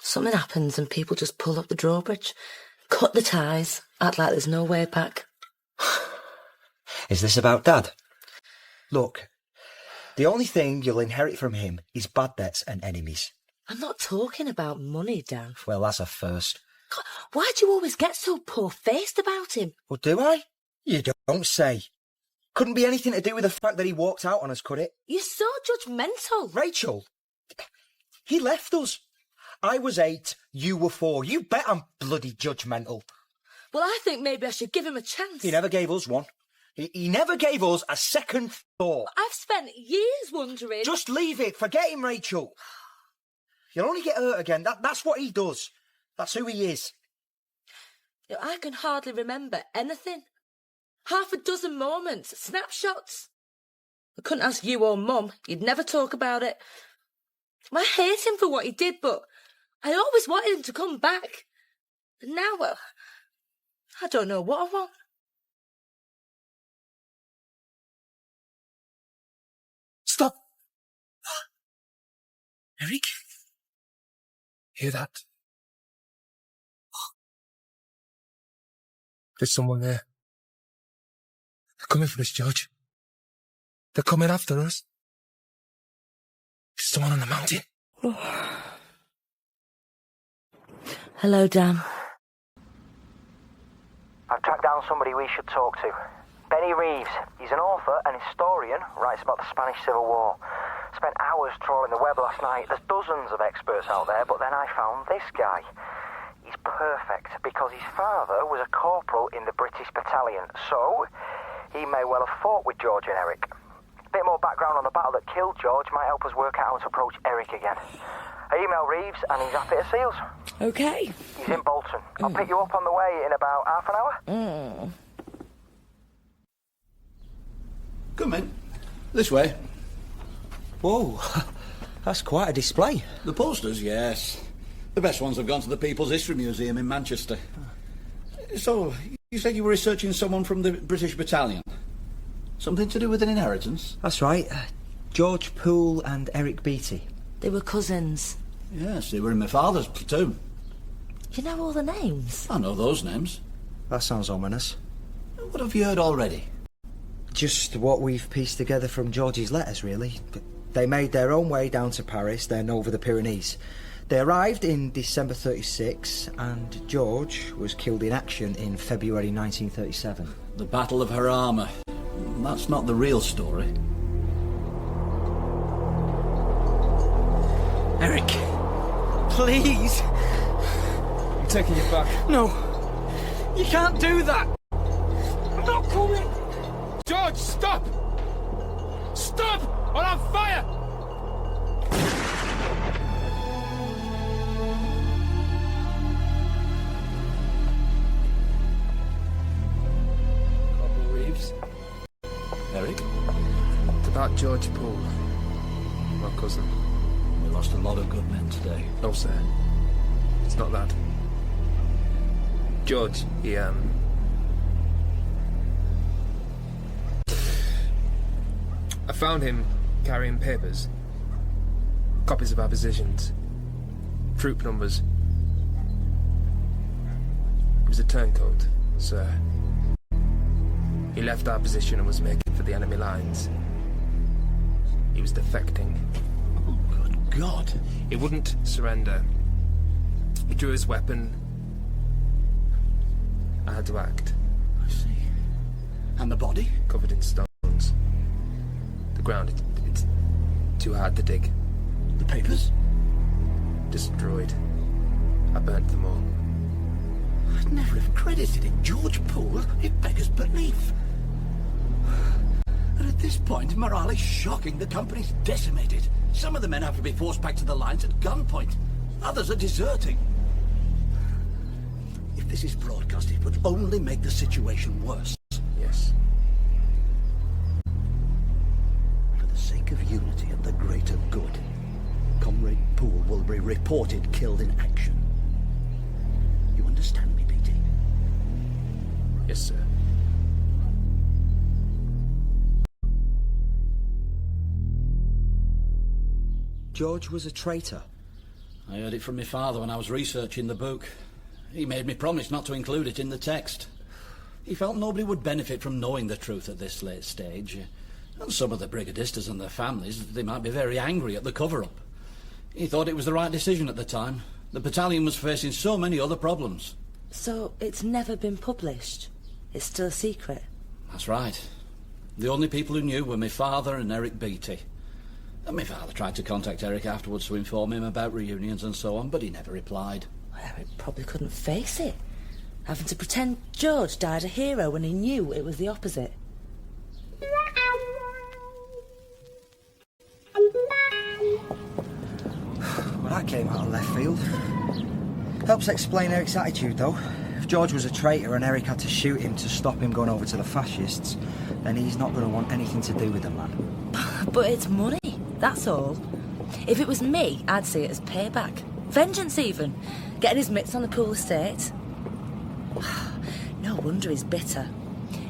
C: Something happens and people just pull up the drawbridge, cut the ties, act like there's no way back.
B: Is this about Dad? Look, the only thing you'll inherit from him is bad debts and enemies.
C: I'm not talking about money, Dan.
B: Well, that's a first.
C: God, why do you always get so poor-faced about him?
B: Well, do I? You don't say. Couldn't be anything to do with the fact that he walked out on us, could it?
C: You're so judgmental.
B: Rachel, he left us. I was 8, you were 4. You bet I'm bloody judgmental.
C: Well, I think maybe I should give him a chance.
B: He never gave us one. He never gave us a second thought.
C: I've spent years wondering...
B: Just leave it. Forget him, Rachel. You'll only get hurt again. That's what he does. That's who he is.
C: I can hardly remember anything. Half a dozen moments, snapshots. I couldn't ask you or Mum. You'd never talk about it. I hate him for what he did, but I always wanted him to come back. And now, well, I don't know what I want.
D: Stop! Eric? Hear that? There's someone there. They're coming for us, George. They're coming after us. There's someone on the mountain.
C: Hello, Dan.
B: I've tracked down somebody we should talk to. Benny Reeves. He's an author and historian, writes about the Spanish Civil War. Spent hours trawling the web last night. There's dozens of experts out there, but then I found this guy. He's perfect because his father was a corporal in the British battalion, so he may well have fought with George and Eric. Bit more background on the battle that killed George might help us work out how to approach Eric again. I email Reeves and he's happy as seals.
C: Okay.
B: He's in Bolton. I'll pick you up on the way in about half an hour.
H: Come in. This way.
B: Whoa, that's quite a display.
H: The posters, yes. The best ones have gone to the People's History Museum in Manchester. So, you said you were researching someone from the British Battalion? Something to do with an inheritance?
B: That's right. George Poole and Eric Beattie.
C: They were cousins.
H: Yes, they were in my father's platoon.
C: You know all the names?
H: I know those names.
B: That sounds ominous.
H: What have you heard already?
B: Just what we've pieced together from George's letters, really. They made their own way down to Paris, then over the Pyrenees. They arrived in December 36, and George was killed in action in February 1937.
H: The Battle of her armour. That's not the real story.
E: Eric, please.
D: I'm taking you back.
E: No, you can't do that. I'm not coming.
D: George, stop! Stop, or I'll fire! Corporal Reeves.
H: Eric?
D: It's about George Poole, my cousin.
H: We lost a lot of good men today.
D: No, sir. It's not that. George, he, I found him carrying papers. Copies of our positions. Troop numbers. He was a turncoat, sir. He left our position and was making for the enemy lines. He was defecting.
H: Oh, good God.
D: He wouldn't surrender. He drew his weapon. I had to act.
H: I see. And the body?
D: Covered in stones. The ground, it's too hard to dig.
H: The papers?
D: Destroyed. I burnt them all.
H: I'd never have credited it. George Poole, it beggars belief. And at this point, morale is shocking. The company's decimated. Some of the men have to be forced back to the lines at gunpoint. Others are deserting. If this is broadcast, it would only make the situation worse.
D: Yes.
H: For the sake of unity and the greater good, Comrade Poole will be reported killed in action. You understand me, Petey?
D: Yes, sir.
B: George was a traitor.
H: I heard it from my father when I was researching the book. He made me promise not to include it in the text. He felt nobody would benefit from knowing the truth at this late stage. And some of the brigadistas and their families, they might be very angry at the cover-up. He thought it was the right decision at the time. The battalion was facing so many other problems.
C: So it's never been published? It's still a secret?
H: That's right. The only people who knew were my father and Eric Beattie. And my father tried to contact Eric afterwards to inform him about reunions and so on, but he never replied.
C: Well, Eric probably couldn't face it. Having to pretend George died a hero when he knew it was the opposite.
B: Well, that came out of left field. Helps explain Eric's attitude, though. If George was a traitor and Eric had to shoot him to stop him going over to the fascists, then he's not going to want anything to do with the man.
C: But it's money, that's all. If it was me, I'd see it as payback. Vengeance, even. Getting his mitts on the Poole estate. No wonder he's bitter.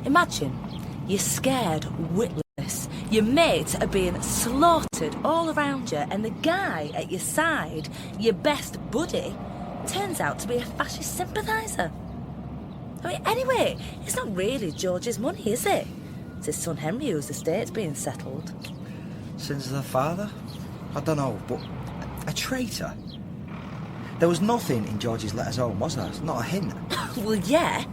C: Imagine, you're scared witless. Your mates are being slaughtered all around you, and the guy at your side, your best buddy, turns out to be a fascist sympathiser. I mean, anyway, it's not really George's money, is it? It's his son Henry whose estate's being settled.
B: Sins of the father? I don't know, but a traitor? There was nothing in George's letters home, was there? Not a hint.
C: Well, yeah.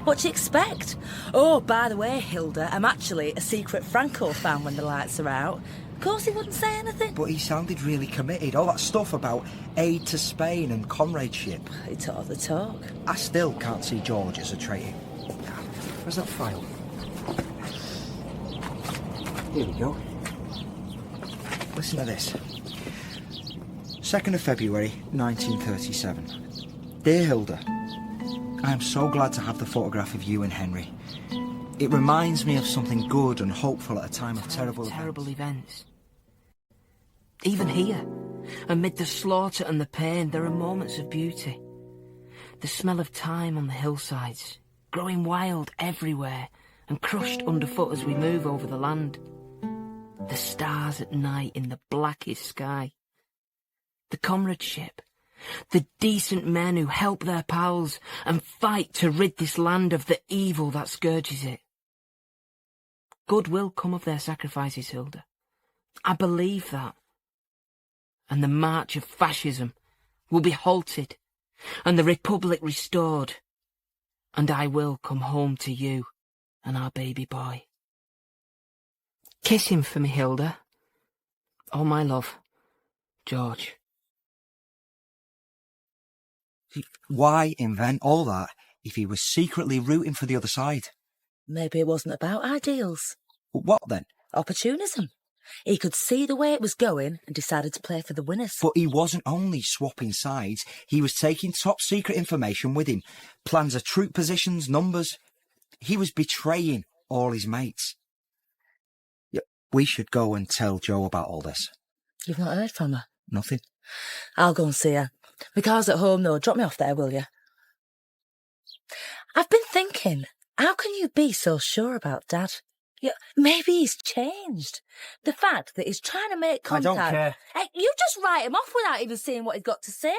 C: What do you expect? Oh, by the way, Hilda, I'm actually a secret Franco fan when the lights are out. Of course he wouldn't say anything.
B: But he sounded really committed. All that stuff about aid to Spain and comradeship.
C: He taught the talk.
B: I still can't see George as a traitor. Where's that file? Here we go. Listen to this. 2nd of February, 1937. Dear Hilda, I am so glad to have the photograph of you and Henry. It reminds me of something good and hopeful at a time of terrible
K: events. Even here, amid the slaughter and the pain, there are moments of beauty. The smell of thyme on the hillsides, growing wild everywhere and crushed underfoot as we move over the land. The stars at night in the blackest sky. The comradeship. The decent men who help their pals and fight to rid this land of the evil that scourges it. Good will come of their sacrifices, Hilda. I believe that. And the march of fascism will be halted and the Republic restored. And I will come home to you and our baby boy. Kiss him for me, Hilda. All my love, George.
B: Why invent all that if he was secretly rooting for the other side?
C: Maybe it wasn't about ideals.
B: What then?
C: Opportunism. He could see the way it was going and decided to play for the winners.
B: But he wasn't only swapping sides, he was taking top-secret information with him. Plans of troop positions, numbers. He was betraying all his mates. We should go and tell Jo about all this.
C: You've not heard from her?
B: Nothing.
C: I'll go and see her. My car's at home, though. Drop me off there, will you? I've been thinking, how can you be so sure about Dad? Maybe he's changed. The fact that he's trying to make contact...
B: I don't care.
C: Hey, you just write him off without even seeing what he's got to say.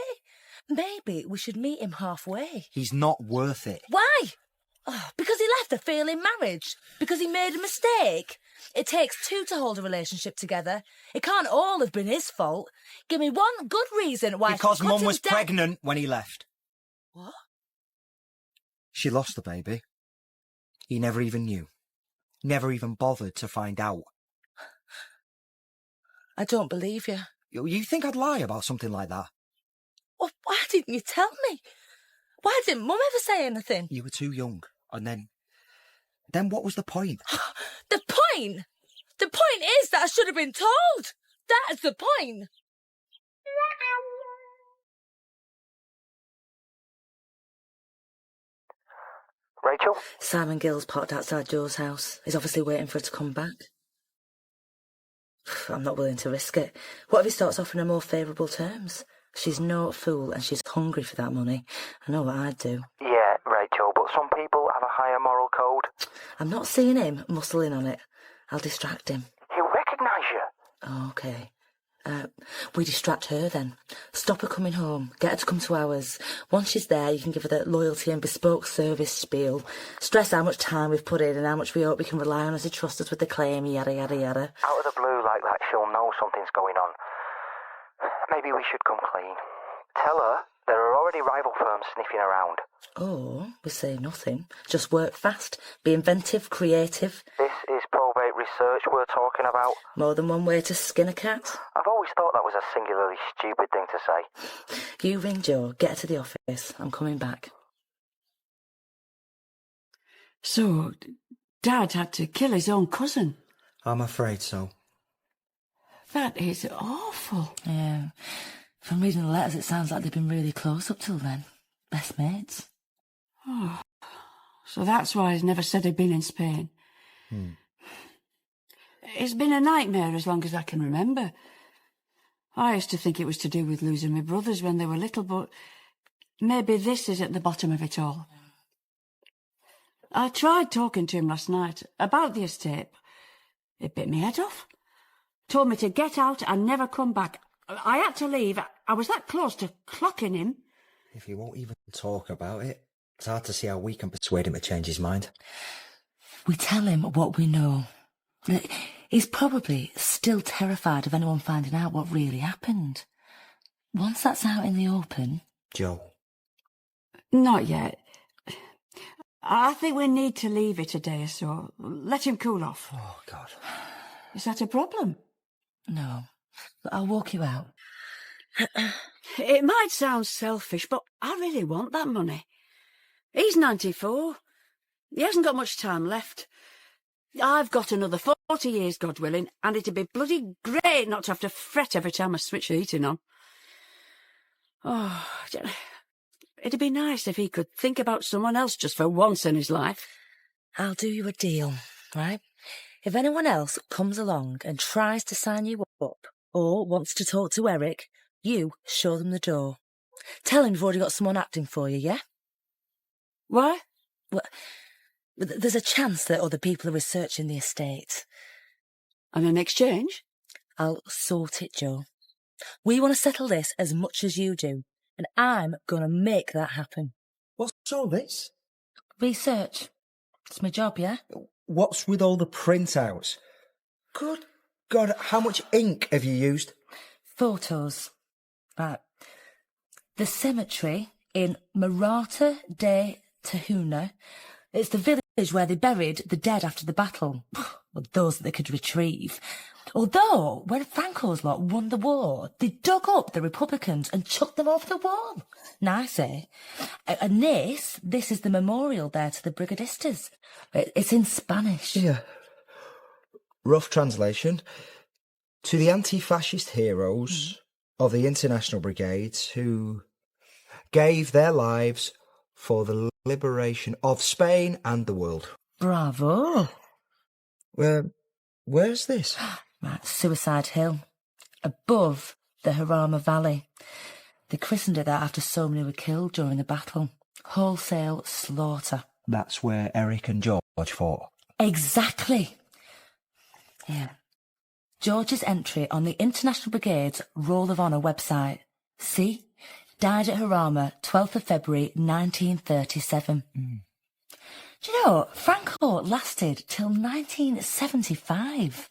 C: Maybe we should meet him halfway.
B: He's not worth it.
C: Why? Oh, because he left a failing marriage. Because he made a mistake. It takes two to hold a relationship together. It can't all have been his fault. Give me one good reason why...
B: Because Mum was pregnant when he left.
C: What?
B: She lost the baby. He never even knew. Never even bothered to find out.
C: I don't believe you.
B: You think I'd lie about something like that?
C: Well, why didn't you tell me? Why didn't Mum ever say anything?
B: You were too young. And then what was the point?
C: The point? The point is that I should have been told. That's the point.
F: Rachel?
C: Simon Gill's parked outside Joe's house. He's obviously waiting for her to come back. I'm not willing to risk it. What if he starts offering her more favourable terms? She's no fool and she's hungry for that money. I know what I'd do.
F: Yeah, Rachel, but some people have a higher moral code.
C: I'm not seeing him muscle in on it. I'll distract him.
F: He'll recognise you.
C: Oh, OK. We distract her then. Stop her coming home. Get her to come to ours. Once she's there, you can give her the loyalty and bespoke service spiel. Stress how much time we've put in and how much we hope we can rely on her to trust us with the claim, yada, yada, yada.
F: Out of the blue like that, she'll know something's going on. Maybe we should come clean. Tell her there are already rival firms sniffing around.
C: Oh, we say nothing. Just work fast. Be inventive, creative.
F: This is probate research we're talking about.
C: More than one way to skin a cat.
F: I've always thought that was a singularly stupid thing to say.
C: You ring Jo, get her to the office. I'm coming back.
L: So, Dad had to kill his own cousin?
B: I'm afraid so.
L: That is awful.
C: Yeah. From reading the letters, it sounds like they've been really close up till then. Best mates.
L: Oh, so that's why he's never said he'd been in Spain. It's been a nightmare as long as I can remember. I used to think it was to do with losing my brothers when they were little, but maybe this is at the bottom of it all. I tried talking to him last night about the estate. It bit me head off. Told me to get out and never come back. I had to leave. I was that close to clocking him.
B: If he won't even talk about it, it's hard to see how we can persuade him to change his mind.
C: We tell him what we know. He's probably still terrified of anyone finding out what really happened. Once that's out in the open...
B: Jo.
L: Not yet. I think we need to leave it a day or so. Let him cool off.
B: Oh, God.
L: Is that a problem?
C: No. I'll walk you out.
L: It might sound selfish, but I really want that money. He's 94. He hasn't got much time left. I've got another 40 years, God willing, and it'd be bloody great not to have to fret every time I switch the heating on. Oh, it'd be nice if he could think about someone else just for once in his life.
C: I'll do you a deal, right? If anyone else comes along and tries to sign you up or wants to talk to Eric, you show them the door. Tell him you've already got someone acting for you, yeah?
L: Why?
C: Well, there's a chance that other people are researching the estate.
L: And in exchange?
C: I'll sort it, Joe. We want to settle this as much as you do, and I'm going to make that happen.
B: What's all this?
C: Research. It's my job, yeah?
B: What's with all the printouts? Good God, how much ink have you used?
C: Photos. Right. The cemetery in Maratha de Tahuna. It's the village where they buried the dead after the battle. Well, those that they could retrieve. Although, when Franco's lot won the war, they dug up the Republicans and chucked them over the wall. Nice, eh? And this is the memorial there to the brigadistas. It's in Spanish.
B: Yeah. Rough translation. To the anti-fascist heroes of the International Brigades who gave their lives for the liberation of Spain and the world.
C: Bravo.
B: Where's this?
C: Right, Suicide Hill, above the Harama Valley. They christened it that after so many were killed during the battle. Wholesale slaughter.
B: That's where Eric and George fought.
C: Exactly. Yeah. George's entry on the International Brigade's Roll of Honour website. See? Died at Harama, 12th of February, 1937. Do you know, Franco lasted till 1975.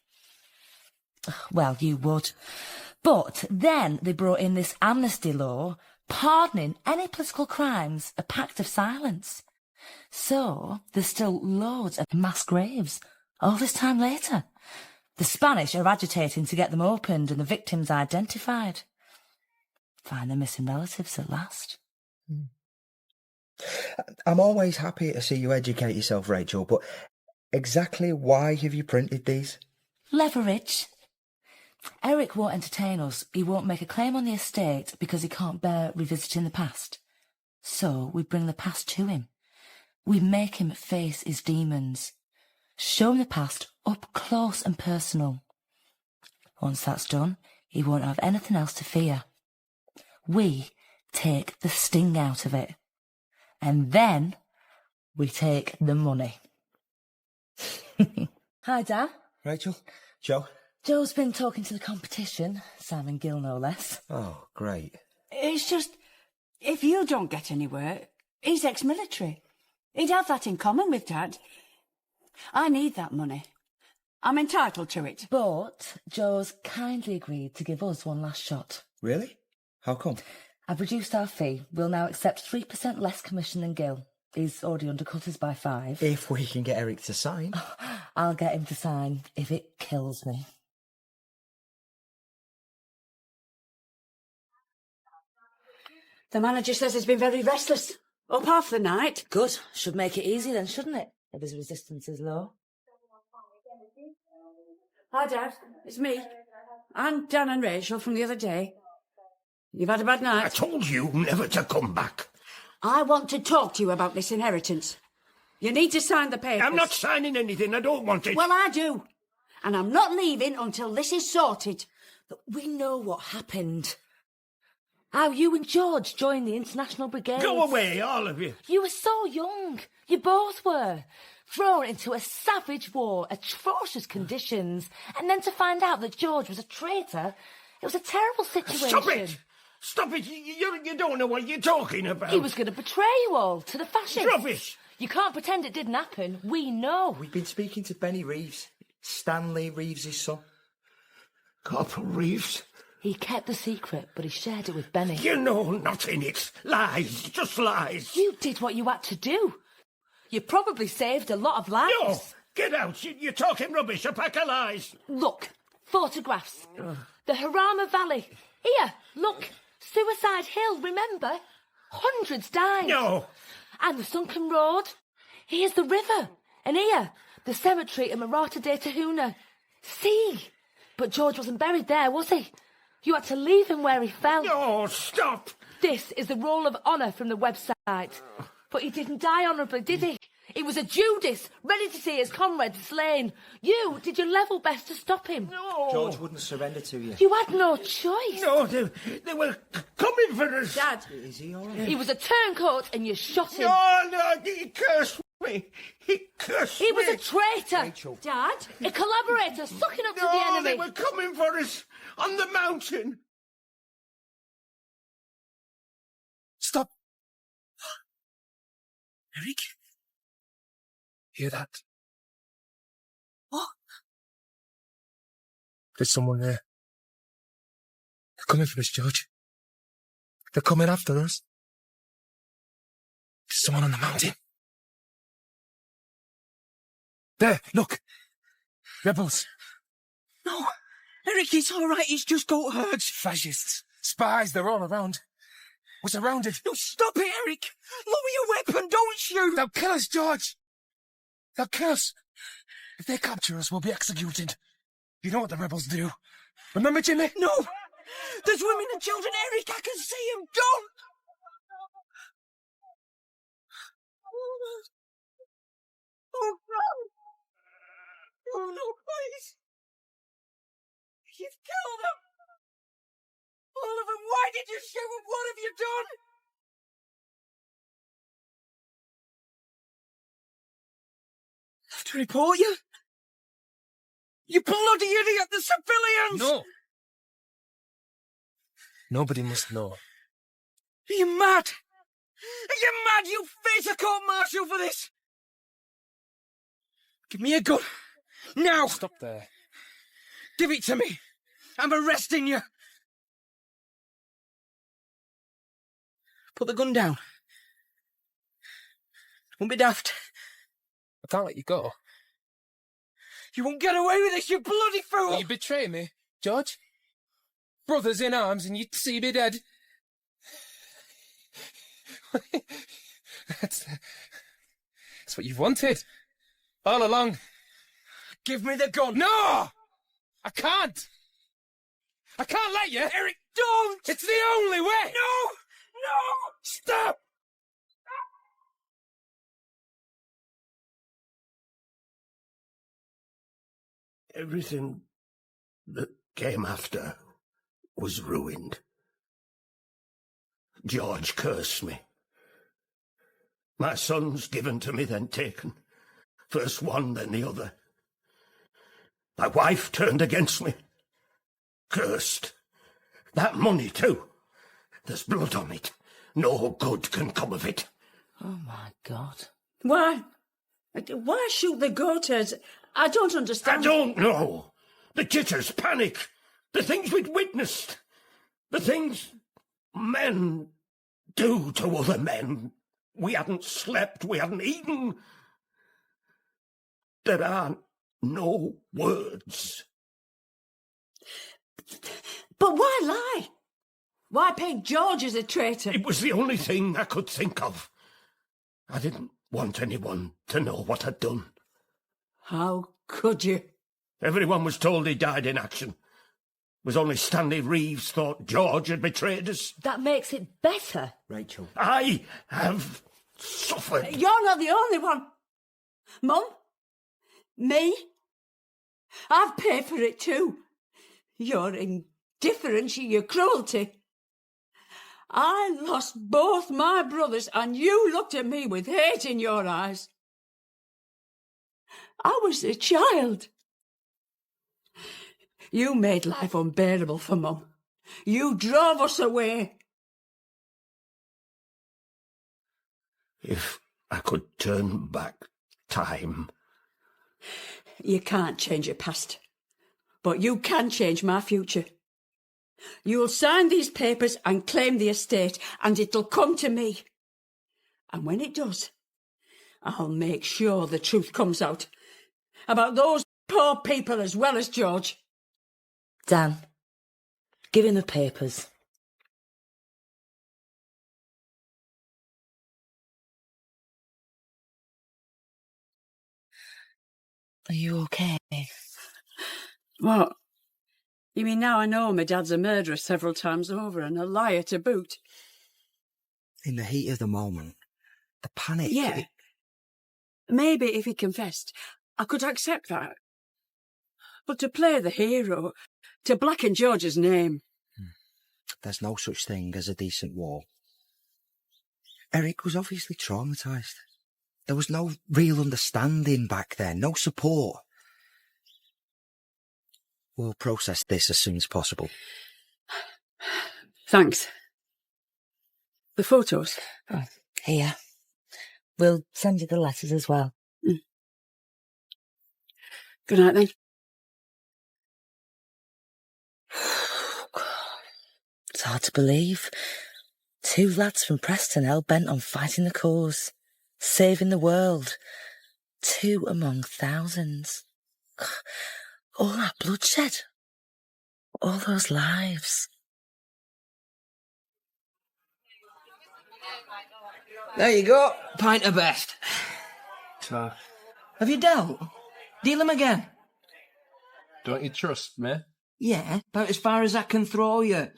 C: Well, you would. But then they brought in this amnesty law, pardoning any political crimes, a pact of silence. So there's still loads of mass graves, all this time later. The Spanish are agitating to get them opened and the victims identified. Find their missing relatives at last.
B: I'm always happy to see you educate yourself, Rachel, but exactly why have you printed these?
C: Leverage. Eric won't entertain us. He won't make a claim on the estate because he can't bear revisiting the past. So we bring the past to him. We make him face his demons. Show him the past up close and personal. Once that's done, he won't have anything else to fear. We take the sting out of it. And then we take the money. Hi, Dan.
B: Rachel? Joe?
C: Joe's been talking to the competition, Simon Gill no less.
B: Oh, great.
L: It's just, if you don't get anywhere, he's ex-military. He'd have that in common with Dad. I need that money. I'm entitled to it.
C: But Joe's kindly agreed to give us one last shot.
B: Really? How come?
C: I've reduced our fee. We'll now accept 3% less commission than Gill. He's already undercut us by 5.
B: If we can get Eric to sign.
C: I'll get him to sign if it kills me.
L: The manager says he's been very restless. Up half the night.
C: Good. Should make it easy then, shouldn't it? If his resistance is low.
L: Hi, Dad. It's me. I'm Dan and Rachel from the other day. You've had a bad night.
I: I told you never to come back.
L: I want to talk to you about this inheritance. You need to sign the papers.
I: I'm not signing anything. I don't want it.
L: Well, I do. And I'm not leaving until this is sorted.
C: But we know what happened. How you and George joined the International Brigade.
I: Go away, all of you.
C: You were so young. You both were. Thrown into a savage war, atrocious conditions, and then to find out that George was a traitor, it was a terrible situation.
I: Stop it! Stop it! You don't know what you're talking about.
C: He was going to betray you all to the fascists.
I: Rubbish!
C: You can't pretend it didn't happen. We know.
B: We've been speaking to Benny Reeves, Stanley Reeves' son.
I: Corporal Reeves?
C: He kept the secret, but he shared it with Benny.
I: You know nothing. It's lies. Just lies.
C: You did what you had to do. You probably saved a lot of lives.
I: No! Get out! You're talking rubbish. A pack of lies.
C: Look. Photographs. The Harama Valley. Here, look. Suicide Hill, remember? Hundreds died.
I: No.
C: And the sunken road. Here's the river. And here, the cemetery at Maratha de Tahuna. See? But George wasn't buried there, was he? You had to leave him where he fell.
I: No, stop!
C: This is the roll of honour from the website. But he didn't die honourably, did he? He was a Judas, ready to see his comrades slain. You did your level best to stop him.
I: No!
B: George wouldn't surrender to you.
C: You had no choice.
I: No, they were coming for us.
C: Dad.
B: Is he all right?
C: He was a turncoat and you shot him.
I: No, he cursed me. He cursed me.
C: He was a traitor.
B: Rachel.
C: Dad. A collaborator, sucking up to the
I: No,
C: enemy.
I: they were coming for us on the mountain.
D: Stop. Eric? Hear that?
L: What?
D: There's someone there. They're coming for us, George. They're coming after us. There's someone on the mountain. There, look. Rebels.
E: No, Eric, it's all right. It's just goat herds.
D: Fascists. Spies, they're all around. We're surrounded.
E: No, stop it, Eric. Lower your weapon. Don't shoot.
D: They'll kill us, George. They'll kill us. If they capture us, we'll be executed. You know what the rebels do. Remember, Jimmy?
E: No. There's women and children, Eric. I can see them. Don't. Oh, no. Oh, no, please. You've killed them. All of them. Why did you shoot them? What have you done? I have to report you. You bloody idiot, the civilians!
D: No. Nobody must know.
E: Are you mad? Are you mad? You face a court-martial for this! Give me a gun. Now!
D: Stop there.
E: Give it to me. I'm arresting you. Put the gun down. Don't be daft.
D: I can't let you go.
E: You won't get away with this, you bloody fool!
D: Will you betray me, George? Brothers in arms and you'd see me dead. That's what you've wanted. All along.
E: Give me the gun.
D: No! I can't. I can't let you.
E: Eric, don't!
D: It's the only way.
E: No! No!
D: Stop!
I: Everything that came after was ruined. George cursed me. My sons given to me, then taken. First one, then the other. My wife turned against me. Cursed. That money, too. There's blood on it. No good can come of it.
C: Oh, my God.
L: Why? Why shoot the goat herds? I don't understand.
I: I don't know. The jitters, panic. The things we'd witnessed. The things men do to other men. We hadn't slept, we hadn't eaten. There aren't no words.
L: But why lie? Why paint George as a traitor?
I: It was the only thing I could think of. I didn't want anyone to know what I'd done.
L: How could you?
I: Everyone was told he died in action. It was only Stanley Reeves thought George had betrayed us.
C: That makes it better.
B: Rachel.
I: I have suffered.
L: You're not the only one. Mum? Me? I've paid for it too. Your indifference, your cruelty. I lost both my brothers and you looked at me with hate in your eyes. I was a child. You made life unbearable for Mum. You drove us away.
I: If I could turn back time.
L: You can't change your past, but you can change my future. You'll sign these papers and claim the estate, and it'll come to me. And when it does, I'll make sure the truth comes out about those poor people as well as George.
C: Dan, give him the papers. Are you okay?
L: What? You mean now I know my dad's a murderer several times over and a liar to boot?
B: In the heat of the moment, the panic...
L: Yeah. Maybe if he confessed, I could accept that. But to play the hero, to blacken George's name...
B: There's no such thing as a decent war. Eric was obviously traumatised. There was no real understanding back then, no support. We'll process this as soon as possible.
L: Thanks. The photos?
C: Oh, here. We'll send you the letters as well.
L: Good night, then.
C: It's hard to believe. 2 lads from Preston hell-bent on fighting the cause, saving the world. 2 among thousands. All that bloodshed. All those lives.
K: There you go. Pint of best.
E: So,
K: Have you dealt? Deal him again.
E: don't you trust me?
K: Yeah, about as far as I can throw you.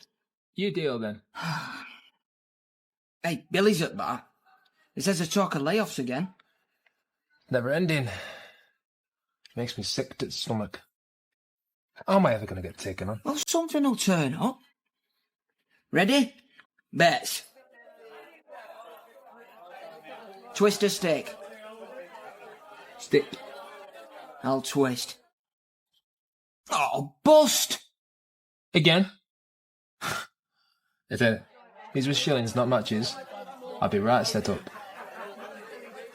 E: You deal then.
K: Hey, Billy's at bar. He says there's talk of layoffs again.
E: Never ending. Makes me sick to the stomach. How am I ever going to get taken on?
K: Well, something will turn up. Ready? Bets. Twist a stick.
E: Stick.
K: I'll twist. Oh, bust!
E: Again? If these were shillings, not matches, I'd be right set up.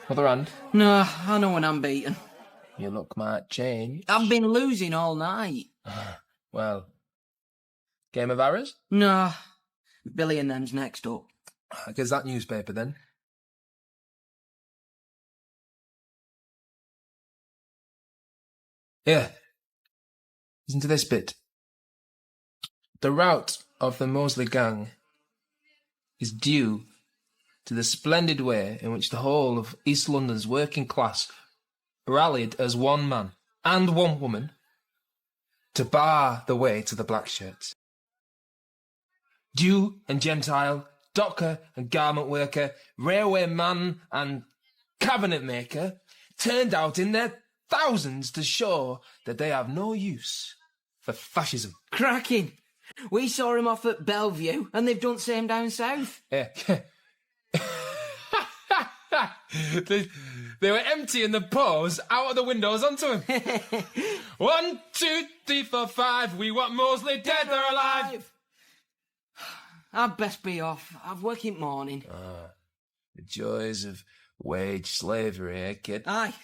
E: Other hand,
K: No, I know when I'm beaten.
E: your luck might change.
K: I've been losing all night.
E: Well, game of arrows?
K: No, Billy and them's next up.
E: I guess that newspaper then. Here. Listen to this bit. The rout of the Moseley gang is due to the splendid way in which the whole of East London's working class rallied as one man and one woman to bar the way to the black shirts. Jew and Gentile, docker and garment worker, railway man and cabinet maker turned out in their thousands to show that they have no use for fascism.
K: Cracking! We saw him off at Bellevue, and they've done the same down south.
E: Yeah. they were emptying the paws out of the windows onto him. 1, 2, 3, 4, 5. We want Moseley dead or alive.
K: I'd best be off. I've work in morning.
E: The joys of wage slavery, eh, kid?
K: Aye,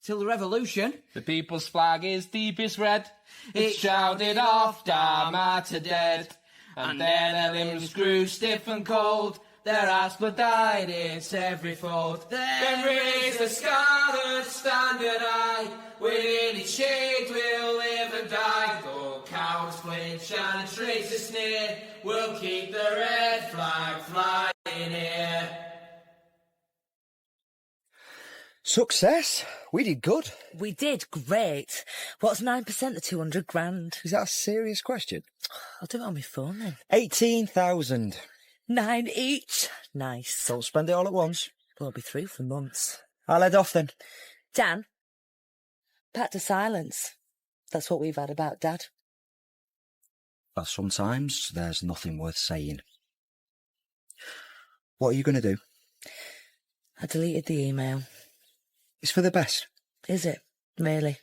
K: till the revolution.
E: The people's flag is deepest red.
K: It's shrouded off, damn to dead.
E: And their limbs grew stiff and cold.
K: Their hearts blood dyed its every fold.
E: Then raise the scarlet standard high. Within its shade we'll live and die. Though cowards flinch and traitors sneer, we'll keep the red flag flying here.
B: Success. We did good.
C: We did great. What's 9% of 200 grand?
B: Is that a serious question?
C: I'll do it on my phone then.
B: 18,000.
C: 9 each. Nice.
B: Don't spend it all at once.
C: We'll be through for months.
B: I'll head off then.
C: Dan, pact to silence. That's what we've had about Dad.
B: Well, sometimes there's nothing worth saying. What are you going to do?
C: I deleted the email.
B: It's for the best.
C: Is it? Really?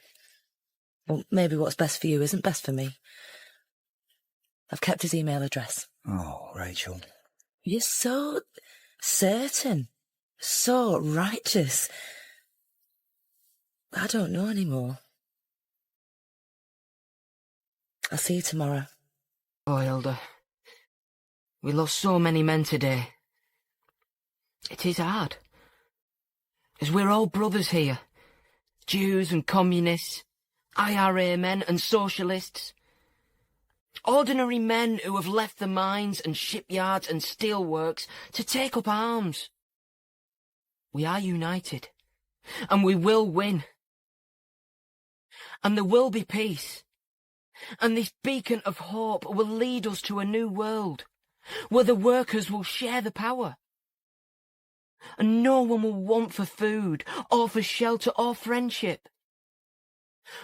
C: Well, maybe what's best for you isn't best for me. I've kept his email address.
B: Oh, Rachel.
C: You're so certain. So righteous. I don't know anymore. I'll see you tomorrow.
K: Oh, Hilda. We lost so many men today. It is hard. As we're all brothers here. Jews and communists, IRA men and socialists. Ordinary men who have left the mines and shipyards and steelworks to take up arms. We are united, and we will win. And there will be peace. And this beacon of hope will lead us to a new world, where the workers will share the power. And no one will want for food, or for shelter, or friendship.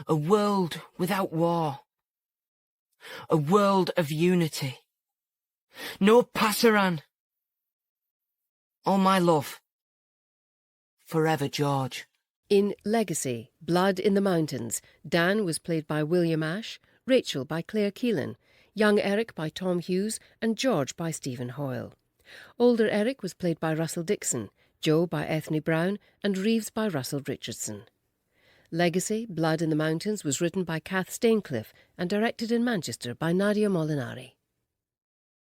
K: A world without war. A world of unity. No passaran. All my love. Forever, George.
M: In Legacy, Blood in the Mountains, Dan was played by William Ash, Rachel by Claire Keelan, young Eric by Tom Hughes, and George by Stephen Hoyle. Older Eric was played by Russell Dixon, Joe by Ethne Brown, and Reeves by Russell Richardson. Legacy, Blood in the Mountains was written by Cath Staincliffe and directed in Manchester by Nadia Molinari.